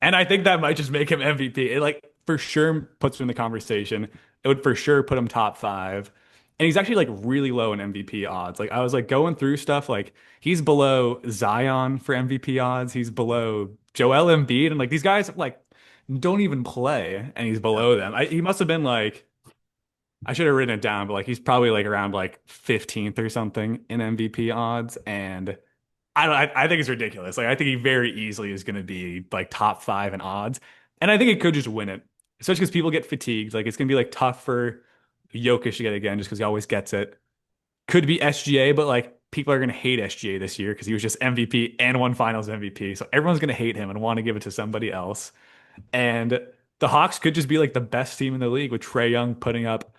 [SPEAKER 1] And I think that might just make him MVP. It like for sure puts him in the conversation. It would for sure put him top five. And he's actually like really low in MVP odds. Like I was like going through stuff, like he's below Zion for MVP odds. He's below Joel Embiid, and like these guys like don't even play, and he's
[SPEAKER 2] Yeah.
[SPEAKER 1] below them. He must have been like I should have written it down, but like he's probably like around like 15th or something in MVP odds, and I think it's ridiculous. Like I think he very easily is going to be like top five in odds, and I think he could just win it, especially because people get fatigued. Like it's going to be like tough for Jokic to get again, just because he always gets it. Could be SGA, but like people are going to hate SGA this year because he was just MVP and won Finals MVP, so everyone's going to hate him and want to give it to somebody else. And the Hawks could just be like the best team in the league with Trae Young putting up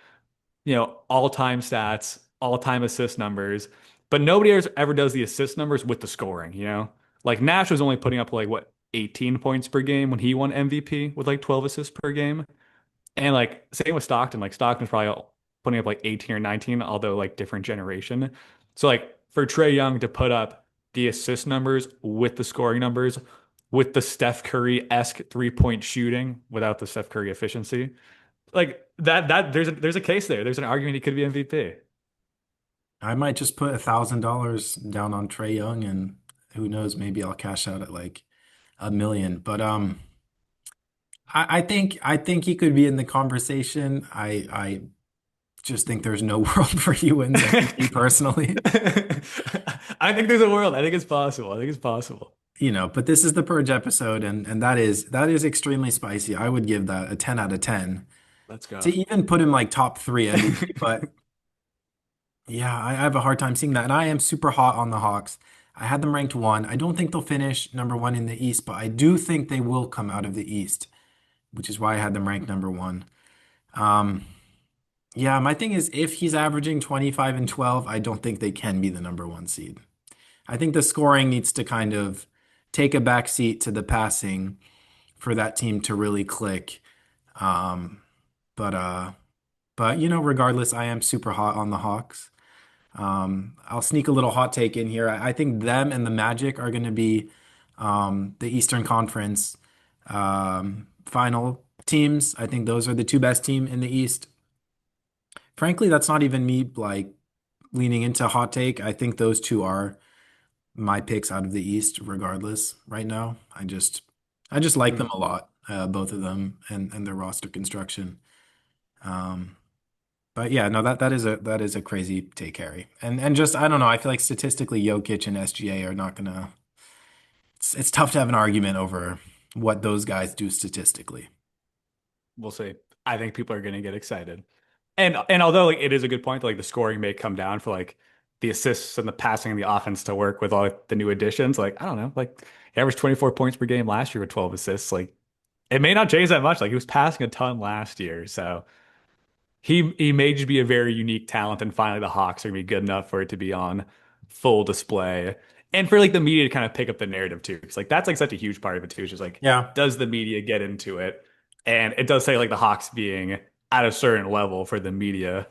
[SPEAKER 1] all-time stats, all-time assist numbers, but nobody ever does the assist numbers with the scoring. Like Nash was only putting up like what 18 points per game when he won MVP with like 12 assists per game. And like same with Stockton, like Stockton's probably putting up like 18 or 19, although like different generation. So like for Trae Young to put up the assist numbers with the scoring numbers, with the Steph Curry-esque three-point shooting without the Steph Curry efficiency, like that there's a case there. There's an argument he could be MVP.
[SPEAKER 2] I might just put $1,000 down on Trey Young, and who knows, maybe I'll cash out at like a million. But I think he could be in the conversation. I just think there's no world where he wins MVP personally.
[SPEAKER 1] I think there's a world. I think it's possible. I think it's possible.
[SPEAKER 2] But this is the Purge episode, and that is extremely spicy. I would give that a 10 out of 10
[SPEAKER 1] Let's
[SPEAKER 2] to
[SPEAKER 1] go.
[SPEAKER 2] even put him like top three MVP. But yeah, I have a hard time seeing that. And I am super hot on the Hawks. I had them ranked one. I don't think they'll finish number one in the East, but I do think they will come out of the East, which is why I had them ranked number one. Um, yeah, my thing is if he's averaging 25 and 12, I don't think they can be the number one seed. I think the scoring needs to kind of take a back seat to the passing for that team to really click. Um, but regardless, I am super hot on the Hawks. I'll sneak a little hot take in here. I think them and the Magic are going to be the Eastern Conference final teams. I think those are the two best team in the East. Frankly, that's not even me like leaning into hot take. I think those two are my picks out of the East, regardless. Right now, I just like them
[SPEAKER 1] Hmm.
[SPEAKER 2] a lot, both of them, and their roster construction. Um, But yeah, no, that is a crazy take, Harry. And just I don't know, I feel like statistically Jokic and SGA are not gonna it's tough to have an argument over what those guys do statistically.
[SPEAKER 1] We'll see. I think people are going to get excited. And although like it is a good point, like the scoring may come down for like the assists and the passing and the offense to work with all like, the new additions. Like I don't know, like he averaged 24 points per game last year with 12 assists. Like it may not change that much. Like he was passing a ton last year, so he may just be a very unique talent, and finally the Hawks are gonna be good enough for it to be on full display. And for like the media to kind of pick up the narrative too. Because like that's like such a huge part of it too. It's just like,
[SPEAKER 2] Yeah,
[SPEAKER 1] does the media get into it? And it does say like the Hawks being at a certain level for the media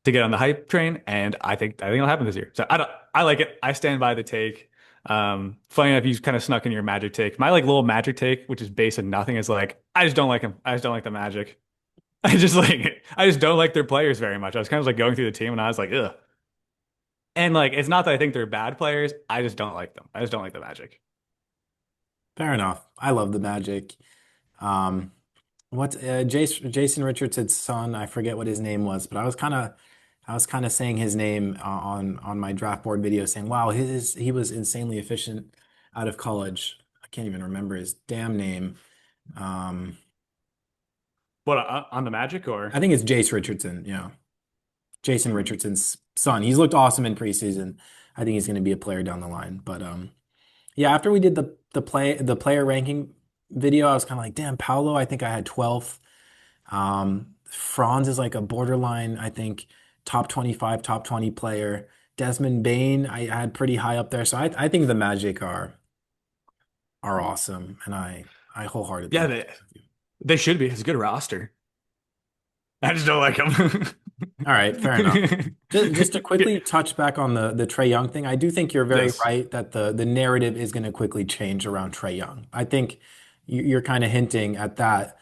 [SPEAKER 1] to get on the hype train. And I think it'll happen this year. So I like it. I stand by the take. Funny enough, you kind of snuck in your Magic take. My like little Magic take, which is based on nothing, is like I just don't like him. I just don't like the Magic. I just don't like their players very much. I was kind of like going through the team and I was like, ugh. And like it's not that I think they're bad players. I just don't like them. I just don't like the Magic.
[SPEAKER 2] fair enough. I love the Magic. Um, what Jason Richardson's son, I forget what his name was, but I was kind of saying his name on my draft board video saying, wow, he was insanely efficient out of college. I can't even remember his damn name. Um,
[SPEAKER 1] What on the Magic or
[SPEAKER 2] I think it's Jace Richardson, yeah. Jason
[SPEAKER 1] Mm.
[SPEAKER 2] Richardson's son. He's looked awesome in preseason. I think he's going to be a player down the line. But yeah, after we did the player ranking video, I was kind of like, damn, Paolo, I think I had 12th. Franz is like a borderline, I think, top 25, top 20 player. Desmond Bain, I had pretty high up there. So I think the Magic are awesome, and I wholeheartedly
[SPEAKER 1] Yeah,
[SPEAKER 2] agree
[SPEAKER 1] they
[SPEAKER 2] with you.
[SPEAKER 1] they should be. It's a good roster. I just don't like them.
[SPEAKER 2] All right, fair enough. Just to quickly touch back on the Trae Young thing, I do think you're very
[SPEAKER 1] Yes.
[SPEAKER 2] right that the narrative is going to quickly change around Trae Young. I think you're kind of hinting at that.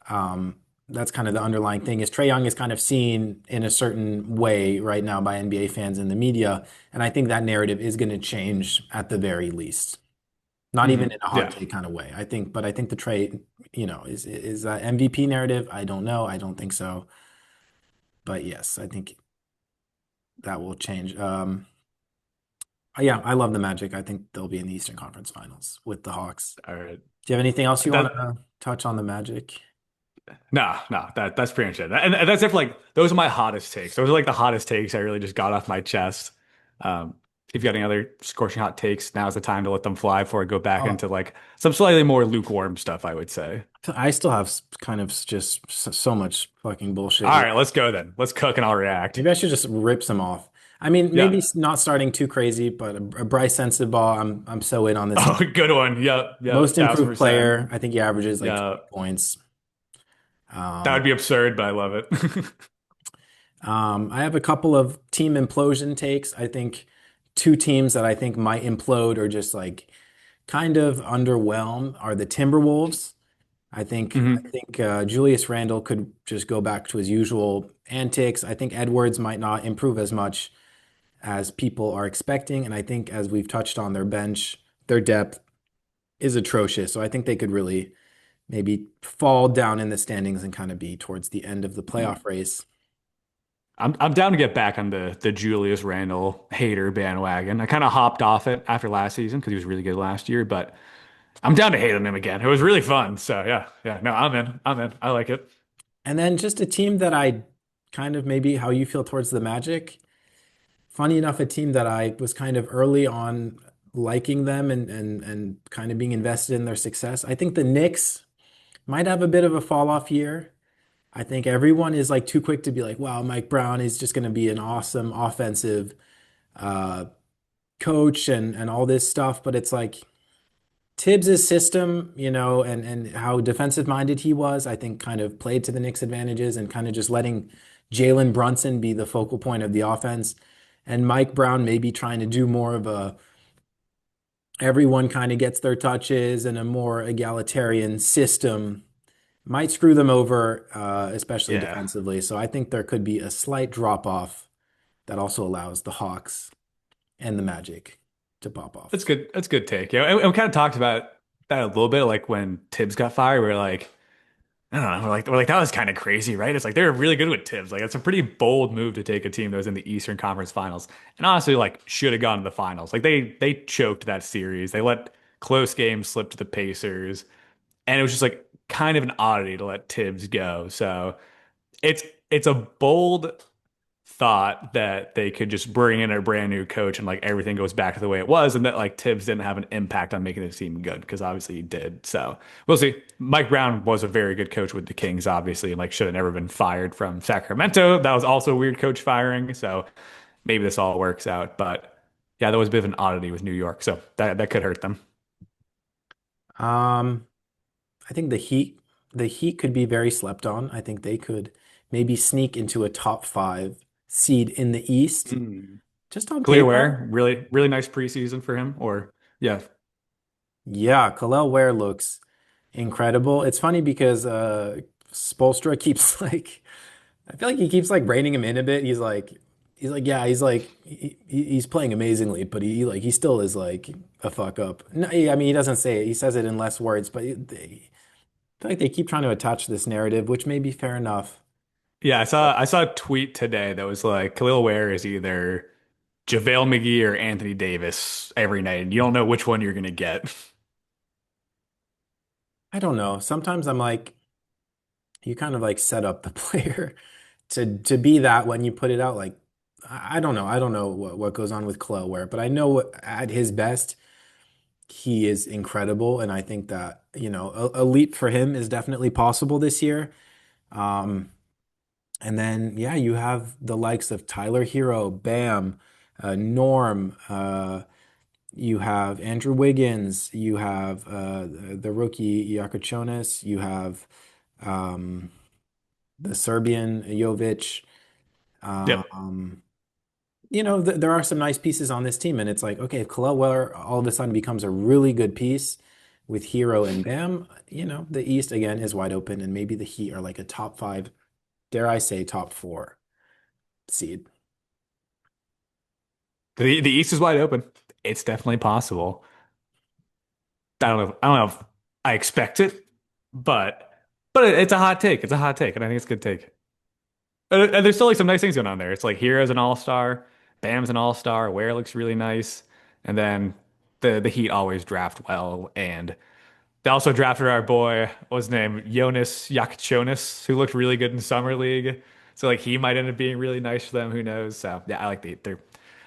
[SPEAKER 2] Um, that's kind of the underlying thing is Trae Young is kind of seen in a certain way right now by NBA fans and the media, and I think that narrative is going to change at the very least. Not even
[SPEAKER 1] Hmm.
[SPEAKER 2] in a hot
[SPEAKER 1] Yeah,
[SPEAKER 2] take kind of way. But I think the Trae, is that MVP narrative? I don't know. I don't think so. But yes, I think that will change. Yeah, I love the Magic. I think they'll be in the Eastern Conference Finals with the Hawks.
[SPEAKER 1] all right.
[SPEAKER 2] Do you have anything else you want
[SPEAKER 1] That
[SPEAKER 2] to touch on the Magic?
[SPEAKER 1] no, that's pretty much it. And that's if like those are my hottest takes. Those are like the hottest takes I really just got off my chest. If you got any other scorching hot takes, now's the time to let them fly before I go back
[SPEAKER 2] Oh,
[SPEAKER 1] into like some slightly more lukewarm stuff, I would say.
[SPEAKER 2] I still have kind of just so much fucking bullshit
[SPEAKER 1] All
[SPEAKER 2] here.
[SPEAKER 1] right, let's go then. Let's cook and I'll react.
[SPEAKER 2] Maybe I should just rip some off. I mean, maybe
[SPEAKER 1] Yeah.
[SPEAKER 2] it's not starting too crazy, but a Bryce Sensitive ball. I'm so in on this
[SPEAKER 1] Oh,
[SPEAKER 2] guy.
[SPEAKER 1] good one. Yep, yep,
[SPEAKER 2] Most improved
[SPEAKER 1] 1000%.
[SPEAKER 2] player. I think he averages like
[SPEAKER 1] Yeah.
[SPEAKER 2] 20 points.
[SPEAKER 1] That would
[SPEAKER 2] Um,
[SPEAKER 1] be absurd, but I love it.
[SPEAKER 2] I have a couple of team implosion takes. I think two teams that I think might implode or just like kind of underwhelm are the Timberwolves. I
[SPEAKER 1] Hmm.
[SPEAKER 2] think Julius Randle could just go back to his usual antics. I think Edwards might not improve as much as people are expecting, and I think as we've touched on their bench, their depth is atrocious. So I think they could really maybe fall down in the standings and kind of be towards the end of the playoff race.
[SPEAKER 1] I'm down to get back on the Julius Randle hater bandwagon. I kind of hopped off it after last season because he was really good last year, but I'm down to hate on him again. It was really fun. So yeah, yeah. No, I'm in. I'm in. I like it.
[SPEAKER 2] And then just a team that I kind of maybe how you feel towards the Magic. Funny enough, a team that I was kind of early on liking them and kind of being invested in their success. I think the Knicks might have a bit of a fall off year. I think everyone is like too quick to be like, wow, Mike Brown is just going to be an awesome offensive uh, coach and all this stuff. But it's like Tibbs's system, and how defensive minded he was, I think kind of played to the Knicks' advantages and kind of just letting Jalen Brunson be the focal point of the offense. And Mike Brown maybe trying to do more of a everyone kind of gets their touches and a more egalitarian system might screw them over, especially
[SPEAKER 1] Yeah,
[SPEAKER 2] defensively. So I think there could be a slight drop off that also allows the Hawks and the Magic to pop
[SPEAKER 1] that's
[SPEAKER 2] off.
[SPEAKER 1] good. That's a good take. Yeah, and we kind of talked about that a little bit, like when Tibbs got fired. We're like, I don't know. We're like that was kind of crazy, right? It's like they were really good with Tibbs. Like it's a pretty bold move to take a team that was in the Eastern Conference Finals and honestly like should have gone to the finals. Like they choked that series. They let close games slip to the Pacers, and it was just like kind of an oddity to let Tibbs go. So it's a bold thought that they could just bring in a brand new coach and like everything goes back to the way it was, and that like Tibbs didn't have an impact on making the team good because obviously he did. So we'll see. Mike Brown was a very good coach with the Kings, obviously, and like should have never been fired from Sacramento. That was also a weird coach firing. So maybe this all works out. But yeah, that was a bit of an oddity with New York. So that could hurt them.
[SPEAKER 2] Um, I think the Heat could be very slept on. I think they could maybe sneak into a top five seed in the East,
[SPEAKER 1] Mm.
[SPEAKER 2] just on
[SPEAKER 1] Clear
[SPEAKER 2] paper.
[SPEAKER 1] Ware, really, really nice preseason for him. Or yeah,
[SPEAKER 2] Yeah, Khalil Ware looks incredible. It's funny because Spoelstra keeps like I feel like he keeps like reining him in a bit. Yeah, he's playing amazingly, but he still is like a fuck up. No, I mean he doesn't say it. He says it in less words, but I feel like they keep trying to attach this narrative, which may be fair enough.
[SPEAKER 1] yeah. I saw a tweet today that was like Khalil Ware is either JaVale McGee or Anthony Davis every night, and you don't know which one you're gonna get.
[SPEAKER 2] I don't know. Sometimes I'm like, you kind of like set up the player to be that when you put it out, like I don't know. I don't know what goes on with Chloe, but I know at his best, he is incredible. And I think that, a leap for him is definitely possible this year. Um, and then, yeah, you have the likes of Tyler Hero, Bam, Norm, you have Andrew Wiggins, you have the rookie Jakučonis, you have um, the Serbian Jovic.
[SPEAKER 1] Yep.
[SPEAKER 2] Um, there are some nice pieces on this team, and it's like, okay, if Weller all of a sudden becomes a really good piece with Hero and Bam, the East again is wide open, and maybe the Heat are like a top five, dare I say, top four seed.
[SPEAKER 1] The East is wide open. It's definitely possible. I don't know if I expect it, but it's a hot take. It's a hot take, and I think it's a good take. And there's still like some nice things going on there. It's like Hero's an all-star, Bam's an all-star, Ware looks really nice, and then the Heat always draft well, and they also drafted our boy, what's his name, Jonas Jakučonis, who looked really good in summer league. So like he might end up being really nice for them. Who knows? So yeah, I like the Heat.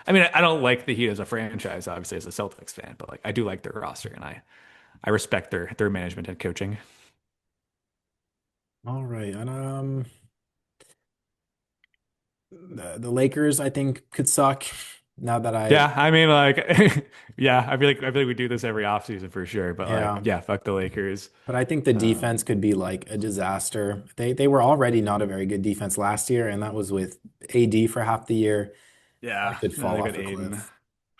[SPEAKER 1] I mean, I don't like the Heat as a franchise, obviously, as a Celtics fan, but like I do like their roster, and I respect their management and coaching.
[SPEAKER 2] All right, and the Lakers, I think, could suck now that
[SPEAKER 1] Yeah, I mean, like, yeah, I feel like we do this every offseason for sure. But like,
[SPEAKER 2] yeah.
[SPEAKER 1] yeah, fuck the Lakers.
[SPEAKER 2] But I think the
[SPEAKER 1] Um,
[SPEAKER 2] defense could be like a disaster. They were already not a very good defense last year, and that was with AD for half the year. That
[SPEAKER 1] yeah,
[SPEAKER 2] could
[SPEAKER 1] I
[SPEAKER 2] fall
[SPEAKER 1] think
[SPEAKER 2] off
[SPEAKER 1] with
[SPEAKER 2] a
[SPEAKER 1] Aiden.
[SPEAKER 2] cliff.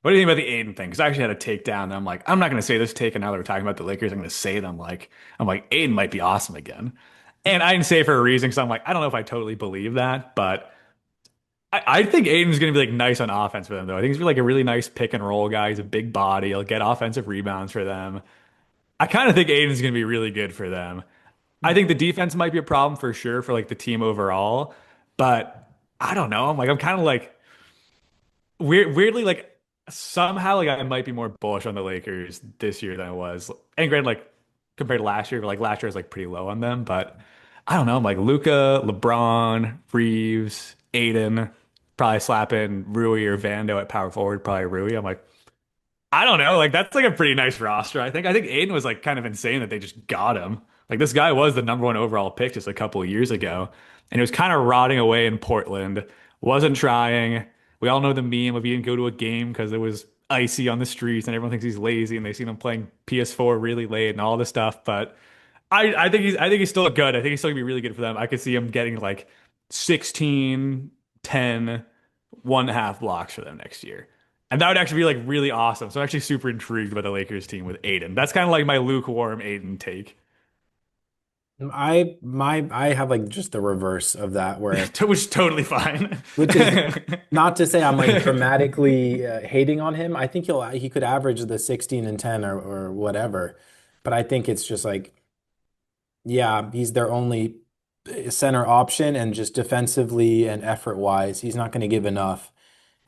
[SPEAKER 1] What do you think about the Aiden thing? Because I actually had a takedown, and I'm like, I'm not gonna say this take, and now that we're talking about the Lakers, I'm gonna say it. I'm like, Aiden might be awesome again, and I didn't say it for a reason because I'm like, I don't know if I totally believe that, but I think Aiden's gonna be like nice on offense for them though. I think he's gonna be like a really nice pick and roll guy. He's a big body. He'll get offensive rebounds for them. I kind of think Aiden's gonna be really good for them. I think the defense might be a problem for sure for like the team overall, but I don't know. I'm kind of like weirdly like somehow like I might be more bullish on the Lakers this year than I was. And granted, like compared to last year, but like last year was like pretty low on them. But I don't know. I'm like Luca, LeBron, Reeves, Aiden, probably slapping Rui or Vando at power forward, probably Rui. I'm like, I don't know. Like that's like a pretty nice roster. I think Aiden was like kind of insane that they just got him. Like this guy was the number one overall pick just a couple of years ago, and he was kind of rotting away in Portland. Wasn't trying. We all know the meme of he didn't go to a game because it was icy on the streets, and everyone thinks he's lazy, and they seen him playing PS4 really late and all this stuff. But I think he's still good. I think he's still gonna be really good for them. I could see him getting like 16, 10, 1.5 blocks for them next year. And that would actually be like really awesome. So I'm actually super intrigued by the Lakers team with Aiden. That's kind of like my lukewarm Aiden take,
[SPEAKER 2] I have like just the reverse of that, where
[SPEAKER 1] which is totally fine.
[SPEAKER 2] which is not to say I'm like dramatically hating on him. I think he could average the 16 and 10 or whatever, but I think it's just like, yeah, he's their only center option, and just defensively and effort wise, he's not going to give enough.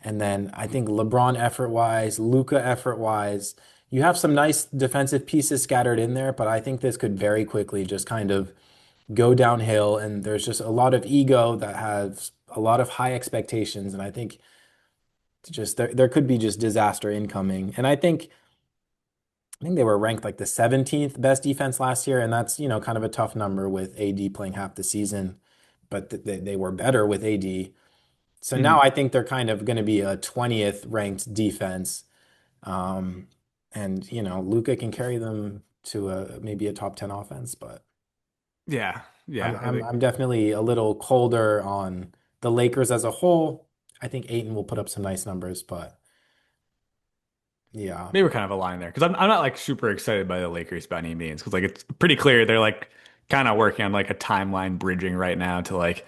[SPEAKER 2] And then I think LeBron effort wise, Luca effort wise, you have some nice defensive pieces scattered in there, but I think this could very quickly just kind of go downhill. And there's just a lot of ego that has a lot of high expectations. And I think just there could be just disaster incoming. And I think they were ranked like the 17th best defense last year, and that's, kind of a tough number with AD playing half the season, but they were better with AD. So now
[SPEAKER 1] Mhm.
[SPEAKER 2] I think they're kind of going to be a 20th ranked defense. Um, and Luca can carry them to maybe a top 10 offense, but
[SPEAKER 1] Yeah,
[SPEAKER 2] I'm
[SPEAKER 1] yeah. I
[SPEAKER 2] I'm
[SPEAKER 1] think
[SPEAKER 2] I'm definitely a little colder on the Lakers as a whole. I think Aiton will put up some nice numbers, but yeah.
[SPEAKER 1] maybe we're kind of aligned there because I'm not like super excited by the Lakers by any means because like it's pretty clear they're like kind of working on like a timeline bridging right now to like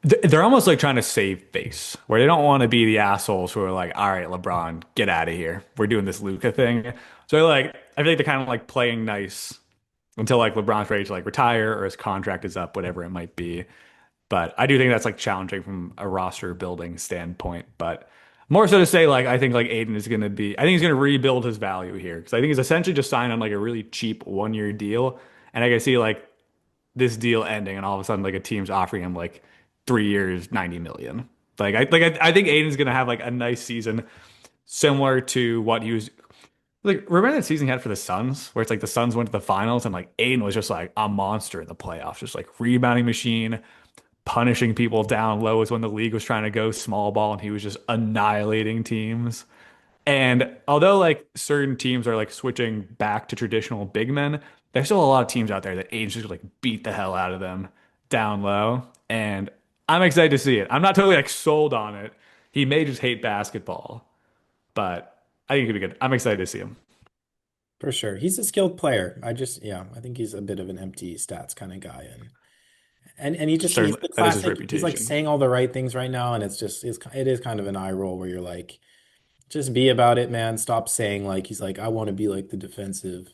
[SPEAKER 1] they're almost like trying to save face, where they don't want to be the assholes who are like, all right, LeBron, get out of here. We're doing this Luca thing. So like, I feel like they're kind of like playing nice until like LeBron's ready to like retire or his contract is up, whatever it might be. But I do think that's like challenging from a roster building standpoint. But more so to say, like, I think like Aiden is going to be, I think he's going to rebuild his value here because I think he's essentially just signed on like a really cheap 1 year deal. And I can see like this deal ending and all of a sudden like a team's offering him like 3 years, 90 million. I think Aiden's gonna have like a nice season similar to what he was like. Remember that season he had for the Suns, where it's like the Suns went to the finals and like Aiden was just like a monster in the playoffs, just like rebounding machine, punishing people down low is when the league was trying to go small ball and he was just annihilating teams. And although like certain teams are like switching back to traditional big men, there's still a lot of teams out there that Ainge just like beat the hell out of them down low. And I'm excited to see it. I'm not totally like sold on it. He may just hate basketball, but I think it could be good. I'm excited to see him.
[SPEAKER 2] For sure. He's a skilled player. Yeah, I think he's a bit of an empty stats kind of guy. And he's
[SPEAKER 1] Certainly,
[SPEAKER 2] the
[SPEAKER 1] that is his
[SPEAKER 2] classic, he's like
[SPEAKER 1] reputation.
[SPEAKER 2] saying all the right things right now, and it is kind of an eye roll where you're like, just be about it, man. Stop saying like he's like, I want to be like the defensive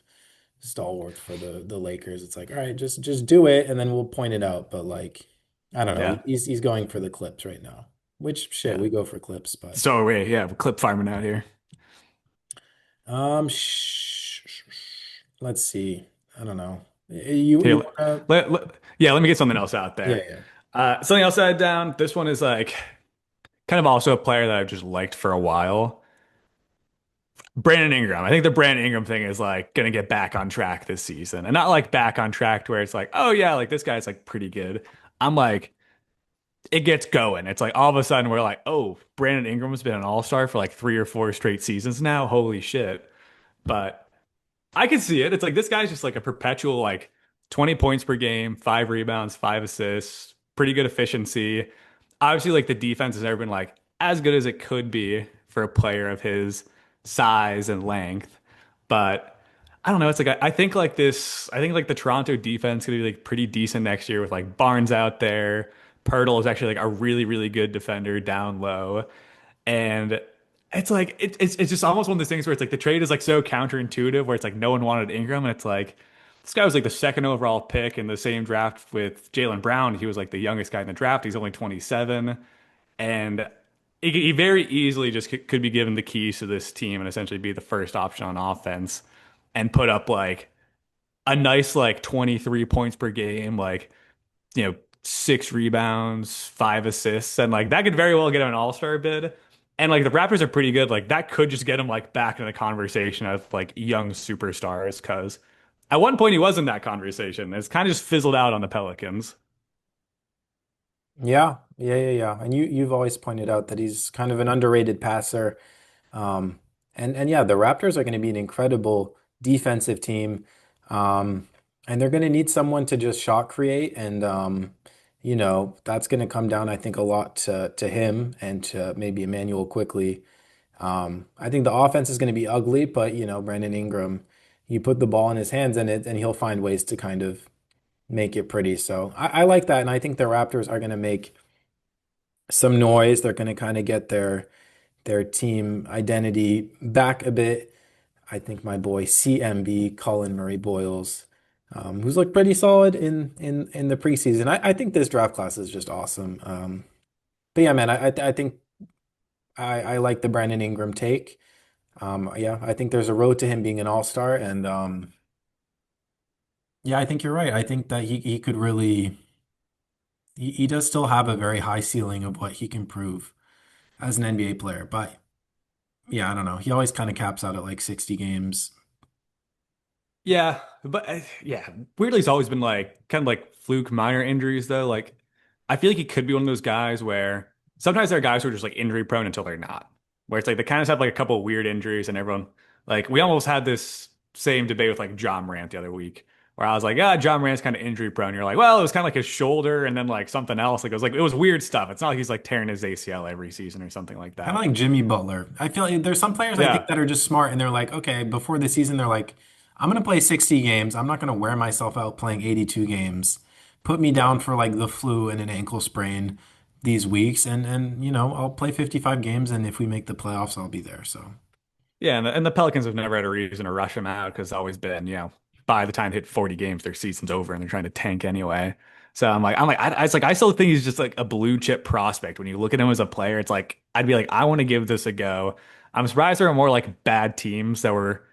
[SPEAKER 2] stalwart for the Lakers. It's like, all right, just do it and then we'll point it out. But like, I don't know.
[SPEAKER 1] Yeah.
[SPEAKER 2] He's going for the clips right now. Which shit,
[SPEAKER 1] Yeah.
[SPEAKER 2] we go for clips, but
[SPEAKER 1] So yeah, we're clip farming out here.
[SPEAKER 2] let's see. I don't know. You
[SPEAKER 1] Here,
[SPEAKER 2] you wanna
[SPEAKER 1] yeah, let me get something else out
[SPEAKER 2] yeah,
[SPEAKER 1] there.
[SPEAKER 2] yeah.
[SPEAKER 1] Something else I had down. This one is like kind of also a player that I've just liked for a while. Brandon Ingram. I think the Brandon Ingram thing is like gonna get back on track this season. And not like back on track to where it's like, oh yeah, like this guy's like pretty good. I'm like, it gets going. It's like all of a sudden we're like, oh, Brandon Ingram's been an all-star for like 3 or 4 straight seasons now. Holy shit. But I can see it. It's like this guy's just like a perpetual like 20 points per game, 5 rebounds, 5 assists, pretty good efficiency. Obviously, like the defense has never been like as good as it could be for a player of his size and length. But I don't know. It's like I think like this. I think like the Toronto defense could be like pretty decent next year with like Barnes out there. Pirtle is actually like a really really good defender down low. And it's like it's just almost one of those things where it's like the trade is like so counterintuitive where it's like no one wanted Ingram and it's like this guy was like the second overall pick in the same draft with Jaylen Brown. He was like the youngest guy in the draft. He's only 27 and he very easily just could be given the keys to this team and essentially be the first option on offense and put up like a nice like 23 points per game, like 6 rebounds, 5 assists, and like that could very well get him an all-star bid. And like the Raptors are pretty good. Like that could just get him like back in the conversation of like young superstars because at one point he was in that conversation. It's kind of just fizzled out on the Pelicans.
[SPEAKER 2] Yeah. And you've always pointed out that he's kind of an underrated passer. Um, and yeah, the Raptors are going to be an incredible defensive team. And they're going to need someone to just shot create. And, that's going to come down, I think, a lot to him and to maybe Emmanuel quickly. I think the offense is going to be ugly, but, Brandon Ingram, you put the ball in his hands and he'll find ways to kind of make it pretty. So I like that. And I think the Raptors are going to make some noise. They're going to kind of get their team identity back a bit. I think my boy CMB, Colin Murray Boyles, who's looked pretty solid in the preseason. I think this draft class is just awesome. But yeah, man, I think I like the Brandon Ingram take. Yeah, I think there's a road to him being an all-star, and yeah, I think you're right. I think that he could really he does still have a very high ceiling of what he can prove as an NBA player. But yeah, I don't know. He always kind of caps out at like 60 games.
[SPEAKER 1] Yeah, but yeah, weirdly, it's always been like kind of like fluke minor injuries though. Like, I feel like he could be one of those guys where sometimes there are guys who are just like injury prone until they're not. Where it's like they kind of have like a couple of weird injuries, and everyone like we almost had this same debate with like John Morant the other week, where I was like, ah, John Morant's kind of injury prone. You're like, well, it was kind of like his shoulder, and then like something else. Like it was weird stuff. It's not like he's like tearing his ACL every season or something like
[SPEAKER 2] Kind of
[SPEAKER 1] that.
[SPEAKER 2] like Jimmy Butler. I feel like there's some players I think
[SPEAKER 1] Yeah.
[SPEAKER 2] that are just smart and they're like, okay, before the season, they're like, I'm going to play 60 games. I'm not going to wear myself out playing 82 games. Put me down for like the flu and an ankle sprain these weeks. And I'll play 55 games. And if we make the playoffs, I'll be there. So,
[SPEAKER 1] Yeah, and the Pelicans have never had a reason to rush him out because it's always been, by the time they hit 40 games, their season's over and they're trying to tank anyway. So it's like I still think he's just like a blue chip prospect. When you look at him as a player, it's like I'd be like, I want to give this a go. I'm surprised there are more like bad teams that were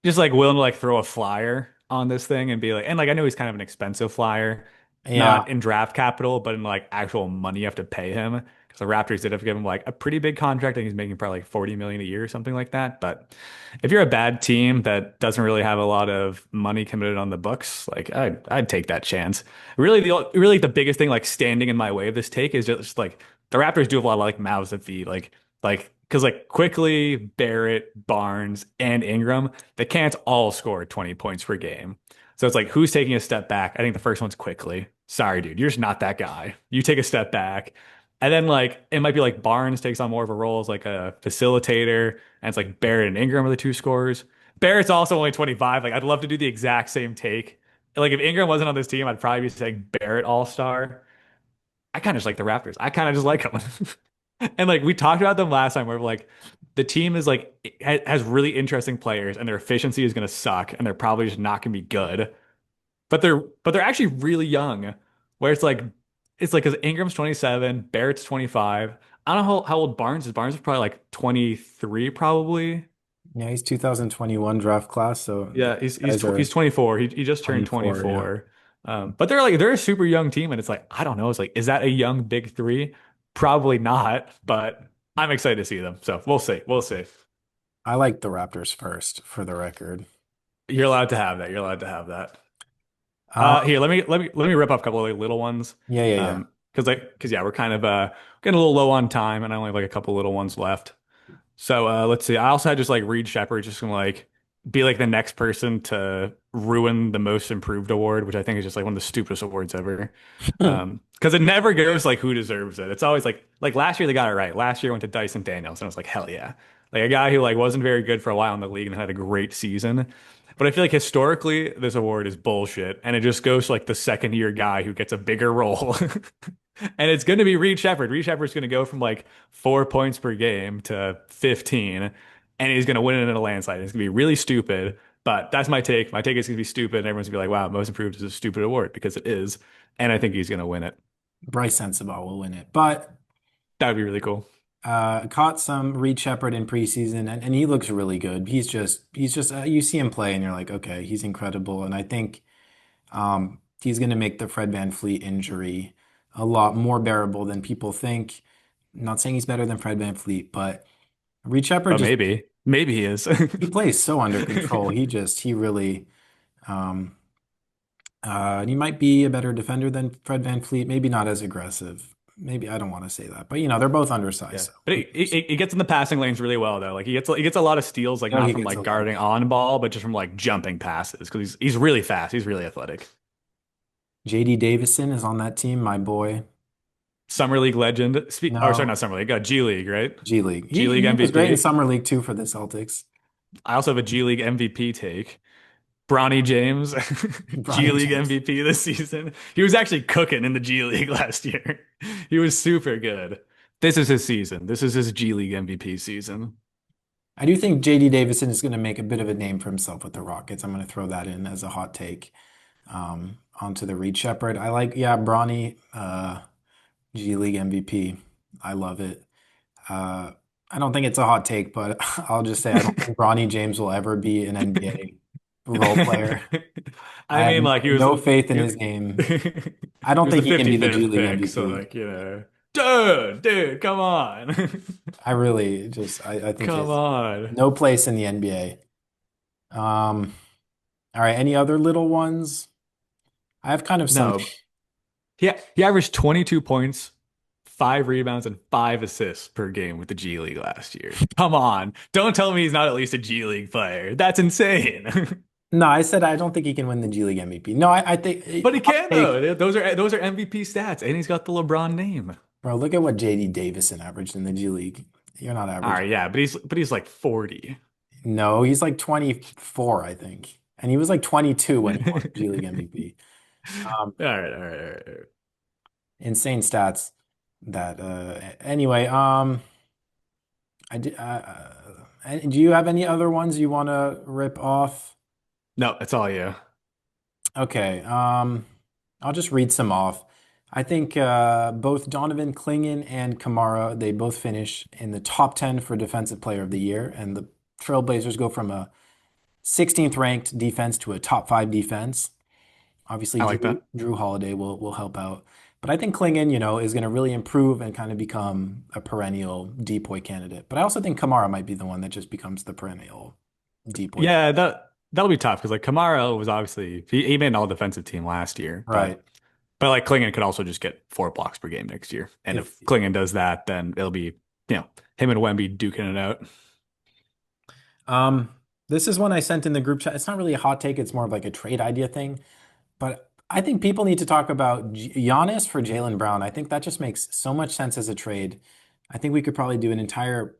[SPEAKER 1] just like willing to like throw a flyer on this thing and be like, and like I know he's kind of an expensive flyer,
[SPEAKER 2] Yeah,
[SPEAKER 1] not in draft capital, but in like actual money you have to pay him. Because the Raptors did have to give him like a pretty big contract. I think he's making probably like 40 million a year or something like that. But if you're a bad team that doesn't really have a lot of money committed on the books, like I'd take that chance. Really the biggest thing like standing in my way of this take is just like the Raptors do have a lot of like mouths to feed. Like because like quickly Barrett, Barnes, and Ingram, they can't all score 20 points per game. So it's like, who's taking a step back? I think the first one's quickly. Sorry, dude, you're just not that guy. You take a step back. And then like it might be like Barnes takes on more of a role as like a facilitator, and it's like Barrett and Ingram are the two scorers. Barrett's also only 25. Like I'd love to do the exact same take. Like if Ingram wasn't on this team, I'd probably be saying Barrett All-Star. I kind of just like the Raptors. I kind of just like them. And like we talked about them last time, where like the team is like has really interesting players, and their efficiency is going to suck, and they're probably just not going to be good. But they're actually really young, where it's like because Ingram's 27, Barrett's 25. I don't know how old Barnes is. Barnes is probably like 23, probably.
[SPEAKER 2] yeah, he's 2021 draft class, so the
[SPEAKER 1] Yeah,
[SPEAKER 2] guys are
[SPEAKER 1] he's 24. He just turned
[SPEAKER 2] 24. Yeah,
[SPEAKER 1] 24. But they're a super young team, and it's like I don't know. It's like is that a young big three? Probably not, but I'm excited to see them. So we'll see. We'll see.
[SPEAKER 2] I like the Raptors first, for the record.
[SPEAKER 1] You're allowed to have that. You're allowed to have that.
[SPEAKER 2] Um,
[SPEAKER 1] Here, let me rip off a couple of like, little ones.
[SPEAKER 2] yeah, yeah, yeah.
[SPEAKER 1] Because yeah, we're kind of getting a little low on time, and I only have like a couple little ones left. So let's see. I also had just like Reed Shepherd just gonna like be like the next person to ruin the most improved award, which I think is just like one of the stupidest awards ever. Because it never goes like who deserves it. It's always like last year they got it right. Last year went to Dyson Daniels, and I was like, hell yeah. Like a guy who like wasn't very good for a while in the league and had a great season. But I feel like historically this award is bullshit, and it just goes to like the second year guy who gets a bigger role. And it's going to be Reed Shepherd. Reed Shepherd's going to go from like 4 points per game to 15, and he's going to win it in a landslide. It's going to be really stupid, but that's my take. My take is going to be stupid, and everyone's going to be like, wow, most improved is a stupid award because it is. And I think he's going to win it.
[SPEAKER 2] Bryce Sensabaugh will win it, but
[SPEAKER 1] That would be really cool.
[SPEAKER 2] caught some Reed Shepherd in preseason, and he looks really good. He's just you see him play, and you're like, okay, he's incredible. And I think he's going to make the Fred VanVleet injury a lot more bearable than people think. I'm not saying he's better than Fred VanVleet, but Reed Shepherd
[SPEAKER 1] But
[SPEAKER 2] just
[SPEAKER 1] maybe he is.
[SPEAKER 2] he plays so under control. He really um he might be a better defender than Fred VanVleet, maybe not as aggressive. Maybe I don't want to say that, but they're both undersized.
[SPEAKER 1] Yeah,
[SPEAKER 2] So
[SPEAKER 1] but
[SPEAKER 2] who cares?
[SPEAKER 1] he gets in the passing lanes really well though. Like he gets a lot of steals, like not
[SPEAKER 2] He
[SPEAKER 1] from
[SPEAKER 2] gets a
[SPEAKER 1] like
[SPEAKER 2] lot of
[SPEAKER 1] guarding on ball, but just from like jumping passes because he's really fast. He's really athletic.
[SPEAKER 2] JD Davison is on that team, my boy.
[SPEAKER 1] Summer League legend. Or sorry,
[SPEAKER 2] No,
[SPEAKER 1] not Summer League. G League, right?
[SPEAKER 2] G League.
[SPEAKER 1] G League
[SPEAKER 2] He was great in
[SPEAKER 1] MVP.
[SPEAKER 2] summer league too for the Celtics.
[SPEAKER 1] I also have a G League MVP take. Bronny James, G
[SPEAKER 2] Bronny
[SPEAKER 1] League
[SPEAKER 2] James.
[SPEAKER 1] MVP this season. He was actually cooking in the G League last year. He was super good. This is his season. This is his G League MVP season.
[SPEAKER 2] I do think JD Davison is going to make a bit of a name for himself with the Rockets. I'm going to throw that in as a hot take onto the Reed Shepherd. I like, yeah, Bronny, G League MVP. I love it. Uh, I don't think it's a hot take, but I'll just say I don't think Bronny James will ever be an NBA role player. I
[SPEAKER 1] I
[SPEAKER 2] have
[SPEAKER 1] mean, like
[SPEAKER 2] no faith in
[SPEAKER 1] he,
[SPEAKER 2] his game.
[SPEAKER 1] he
[SPEAKER 2] I don't
[SPEAKER 1] was the
[SPEAKER 2] think he can be the G
[SPEAKER 1] 55th
[SPEAKER 2] League
[SPEAKER 1] pick, so
[SPEAKER 2] MVP.
[SPEAKER 1] like, dude, come on.
[SPEAKER 2] I really just I think he
[SPEAKER 1] Come
[SPEAKER 2] has
[SPEAKER 1] on.
[SPEAKER 2] no place in the NBA. All right, any other little ones? I have kind of some.
[SPEAKER 1] No, he averaged 22 points, 5 rebounds, and 5 assists per game with the G League last year. Come on. Don't tell me he's not at least a G League player. That's insane.
[SPEAKER 2] No, I said I don't think he can win the G League MVP. No, I think
[SPEAKER 1] But he
[SPEAKER 2] hot
[SPEAKER 1] can
[SPEAKER 2] take,
[SPEAKER 1] though. Those are MVP stats, and he's got the LeBron name.
[SPEAKER 2] bro. Look at what JD Davison averaged in the G League. You're not
[SPEAKER 1] All
[SPEAKER 2] average.
[SPEAKER 1] right, yeah, but he's like 40.
[SPEAKER 2] No, he's like 24, I think, and he was like 22 when he won the G League MVP. Um,
[SPEAKER 1] All right.
[SPEAKER 2] insane stats. That anyway. I did. Do you have any other ones you want to rip off?
[SPEAKER 1] No, that's all you.
[SPEAKER 2] Okay. I'll just read some off. I think both Donovan Clingan and Kamara, they both finish in the top 10 for Defensive Player of the Year, and the Trailblazers go from a 16th ranked defense to a top 5 defense. Obviously,
[SPEAKER 1] I like that.
[SPEAKER 2] Drew Holiday will help out. But I think Klingon, is going to really improve and kind of become a perennial depoy candidate. But I also think Kamara might be the one that just becomes the perennial depoy.
[SPEAKER 1] Yeah, that'll be tough because like Kamara was obviously he made an all defensive team last year,
[SPEAKER 2] Right.
[SPEAKER 1] but like Klingon could also just get 4 blocks per game next year. And
[SPEAKER 2] If
[SPEAKER 1] if Klingon does that, then it'll be, you know, him and Wemby duking it out.
[SPEAKER 2] um this is one I sent in the group chat. It's not really a hot take, it's more of like a trade idea thing. But I think people need to talk about Giannis for Jaylen Brown. I think that just makes so much sense as a trade. I think we could probably do an entire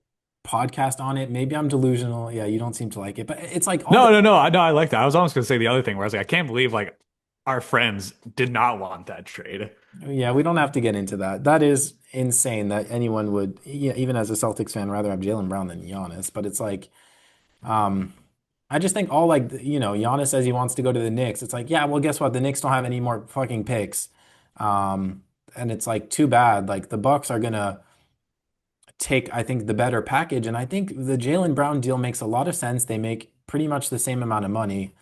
[SPEAKER 2] podcast on it. Maybe I'm delusional. Yeah, you don't seem to like it, but it's like all the
[SPEAKER 1] No, I like that. I was almost gonna say the other thing where I was like, I can't believe like our friends did not want that trade.
[SPEAKER 2] yeah, we don't have to get into that. That is insane that anyone would, yeah, even as a Celtics fan, rather have Jaylen Brown than Giannis. But it's like, um, I just think all like, Giannis says he wants to go to the Knicks. It's like, yeah, well, guess what? The Knicks don't have any more fucking picks. And it's like too bad. Like the Bucks are gonna take, I think, the better package. And I think the Jaylen Brown deal makes a lot of sense. They make pretty much the same amount of money.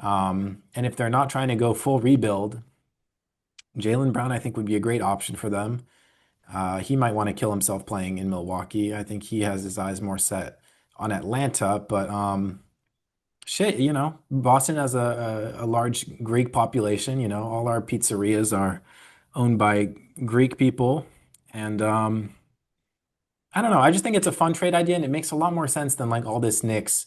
[SPEAKER 2] And if they're not trying to go full rebuild, Jaylen Brown, I think, would be a great option for them. He might want to kill himself playing in Milwaukee. I think he has his eyes more set on Atlanta, but shit, Boston has a large Greek population. All our pizzerias are owned by Greek people, and I don't know. I just think it's a fun trade idea, and it makes a lot more sense than like all this Knicks.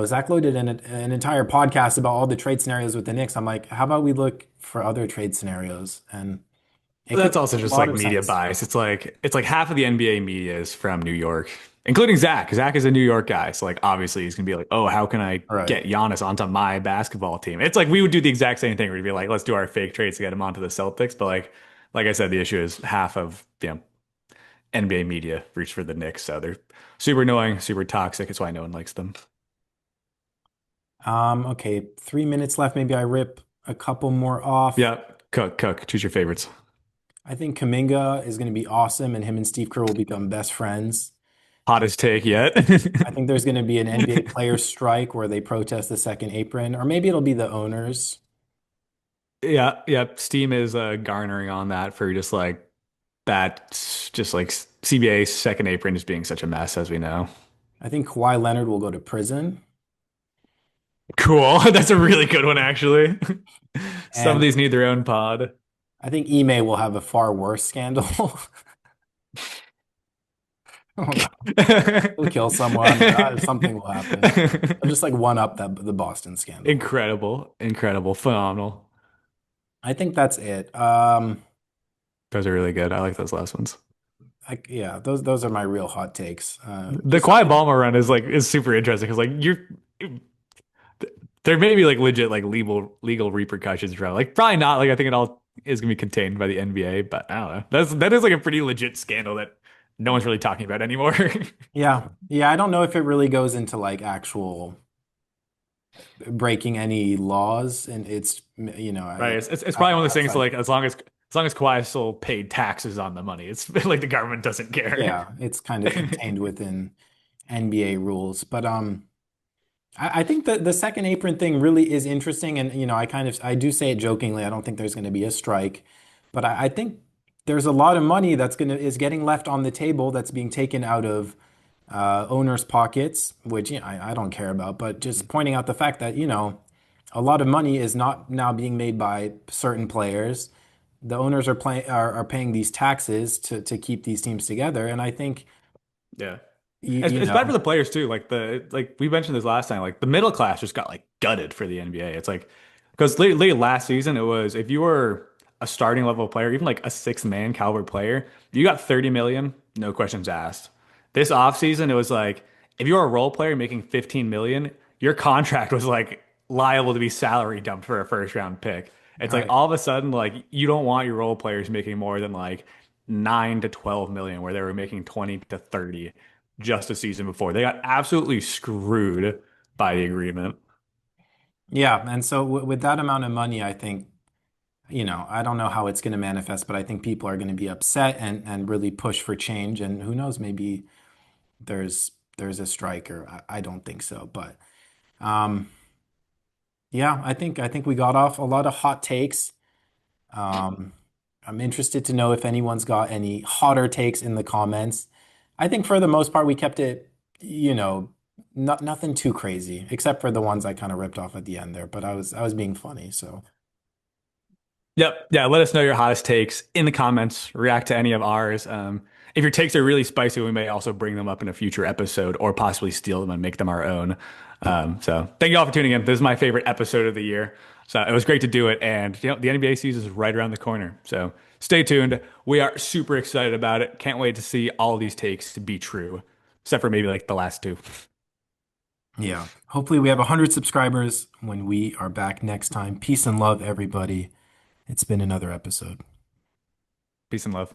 [SPEAKER 2] Zach Lowe did an entire podcast about all the trade scenarios with the Knicks. I'm like, how about we look for other trade scenarios? And it could
[SPEAKER 1] That's also
[SPEAKER 2] make a
[SPEAKER 1] just
[SPEAKER 2] lot
[SPEAKER 1] like
[SPEAKER 2] of
[SPEAKER 1] media
[SPEAKER 2] sense.
[SPEAKER 1] bias. It's like half of the NBA media is from New York, including Zach. Zach is a New York guy, so like obviously he's gonna be like, oh, how can I
[SPEAKER 2] Right.
[SPEAKER 1] get Giannis onto my basketball team? It's like we would do the exact same thing. We'd be like, let's do our fake trades to get him onto the Celtics. But like I said, the issue is half of NBA media reach for the Knicks, so they're super annoying, super toxic. It's why no one likes them.
[SPEAKER 2] Okay, 3 minutes left. Maybe I rip a couple more off.
[SPEAKER 1] Yeah, Cook. Choose your favorites.
[SPEAKER 2] I think Kaminga is going to be awesome, and him and Steve Kerr will become best friends.
[SPEAKER 1] Hottest take yet.
[SPEAKER 2] I think there's going to be an NBA players strike where they protest the second apron, or maybe it'll be the owners.
[SPEAKER 1] Yeah. Steam is garnering on that for just like that, just like CBA second apron just being such a mess, as we know.
[SPEAKER 2] I think Kawhi Leonard will go to prison,
[SPEAKER 1] Cool. That's a really good one, actually. Some of
[SPEAKER 2] and
[SPEAKER 1] these need their own pod.
[SPEAKER 2] I think Ime will have a far worse scandal. Oh no, he'll kill someone, or something will happen. I'll just like one up that the Boston scandal.
[SPEAKER 1] Incredible, phenomenal.
[SPEAKER 2] I think that's it.
[SPEAKER 1] Those are really good. I like those last ones.
[SPEAKER 2] Yeah, those are my real hot takes.
[SPEAKER 1] The
[SPEAKER 2] Just let
[SPEAKER 1] quiet
[SPEAKER 2] me.
[SPEAKER 1] Balmer run is super interesting because like there may be like legit like legal repercussions from like probably not like I think it all is gonna be contained by the NBA, but I don't know. That is like a pretty legit scandal that no one's really talking about anymore.
[SPEAKER 2] Yeah, yeah. I don't know if it really goes into like actual breaking any laws, and it's
[SPEAKER 1] Right. It's probably one of those things
[SPEAKER 2] outside.
[SPEAKER 1] like as long as Kawhi still paid taxes on the money, it's like the government doesn't care.
[SPEAKER 2] Yeah, it's kind of contained within NBA rules, but I think the second apron thing really is interesting, and I do say it jokingly. I don't think there's going to be a strike, but I think there's a lot of money is getting left on the table that's being taken out of owners' pockets, which I don't care about, but just pointing out the fact that a lot of money is not now being made by certain players. The owners are paying these taxes to keep these teams together, and I think
[SPEAKER 1] Yeah.
[SPEAKER 2] you,
[SPEAKER 1] It's,
[SPEAKER 2] you
[SPEAKER 1] it's bad for
[SPEAKER 2] know
[SPEAKER 1] the players too. Like we mentioned this last time, like the middle class just got like gutted for the NBA. It's like because late last season it was if you were a starting level player, even like a sixth man caliber player, you got 30 million, no questions asked. This offseason it was like if you were a role player making 15 million, your contract was like liable to be salary dumped for a first round pick. It's like
[SPEAKER 2] right.
[SPEAKER 1] all of a sudden like you don't want your role players making more than like 9 to 12 million where they were making 20 to 30 just a season before. They got absolutely screwed by the agreement.
[SPEAKER 2] Yeah, and so with that amount of money, I think, I don't know how it's going to manifest, but I think people are going to be upset and really push for change. And who knows, maybe there's a strike, or I don't think so. But um, Yeah, I think we got off a lot of hot takes. Um, I'm interested to know if anyone's got any hotter takes in the comments. I think for the most part we kept it, you know, nothing too crazy, except for the ones I kind of ripped off at the end there, but I was being funny, so
[SPEAKER 1] Yep. Yeah. Let us know your hottest takes in the comments. React to any of ours. If your takes are really spicy, we may also bring them up in a future episode or possibly steal them and make them our own. So thank you all for tuning in. This is my favorite episode of the year. So it was great to do it. And the NBA season is right around the corner. So stay tuned. We are super excited about it. Can't wait to see all of these takes to be true, except for maybe like the last two.
[SPEAKER 2] yeah. Hopefully we have 100 subscribers when we are back next time. Peace and love, everybody. It's been another episode.
[SPEAKER 1] Peace and love.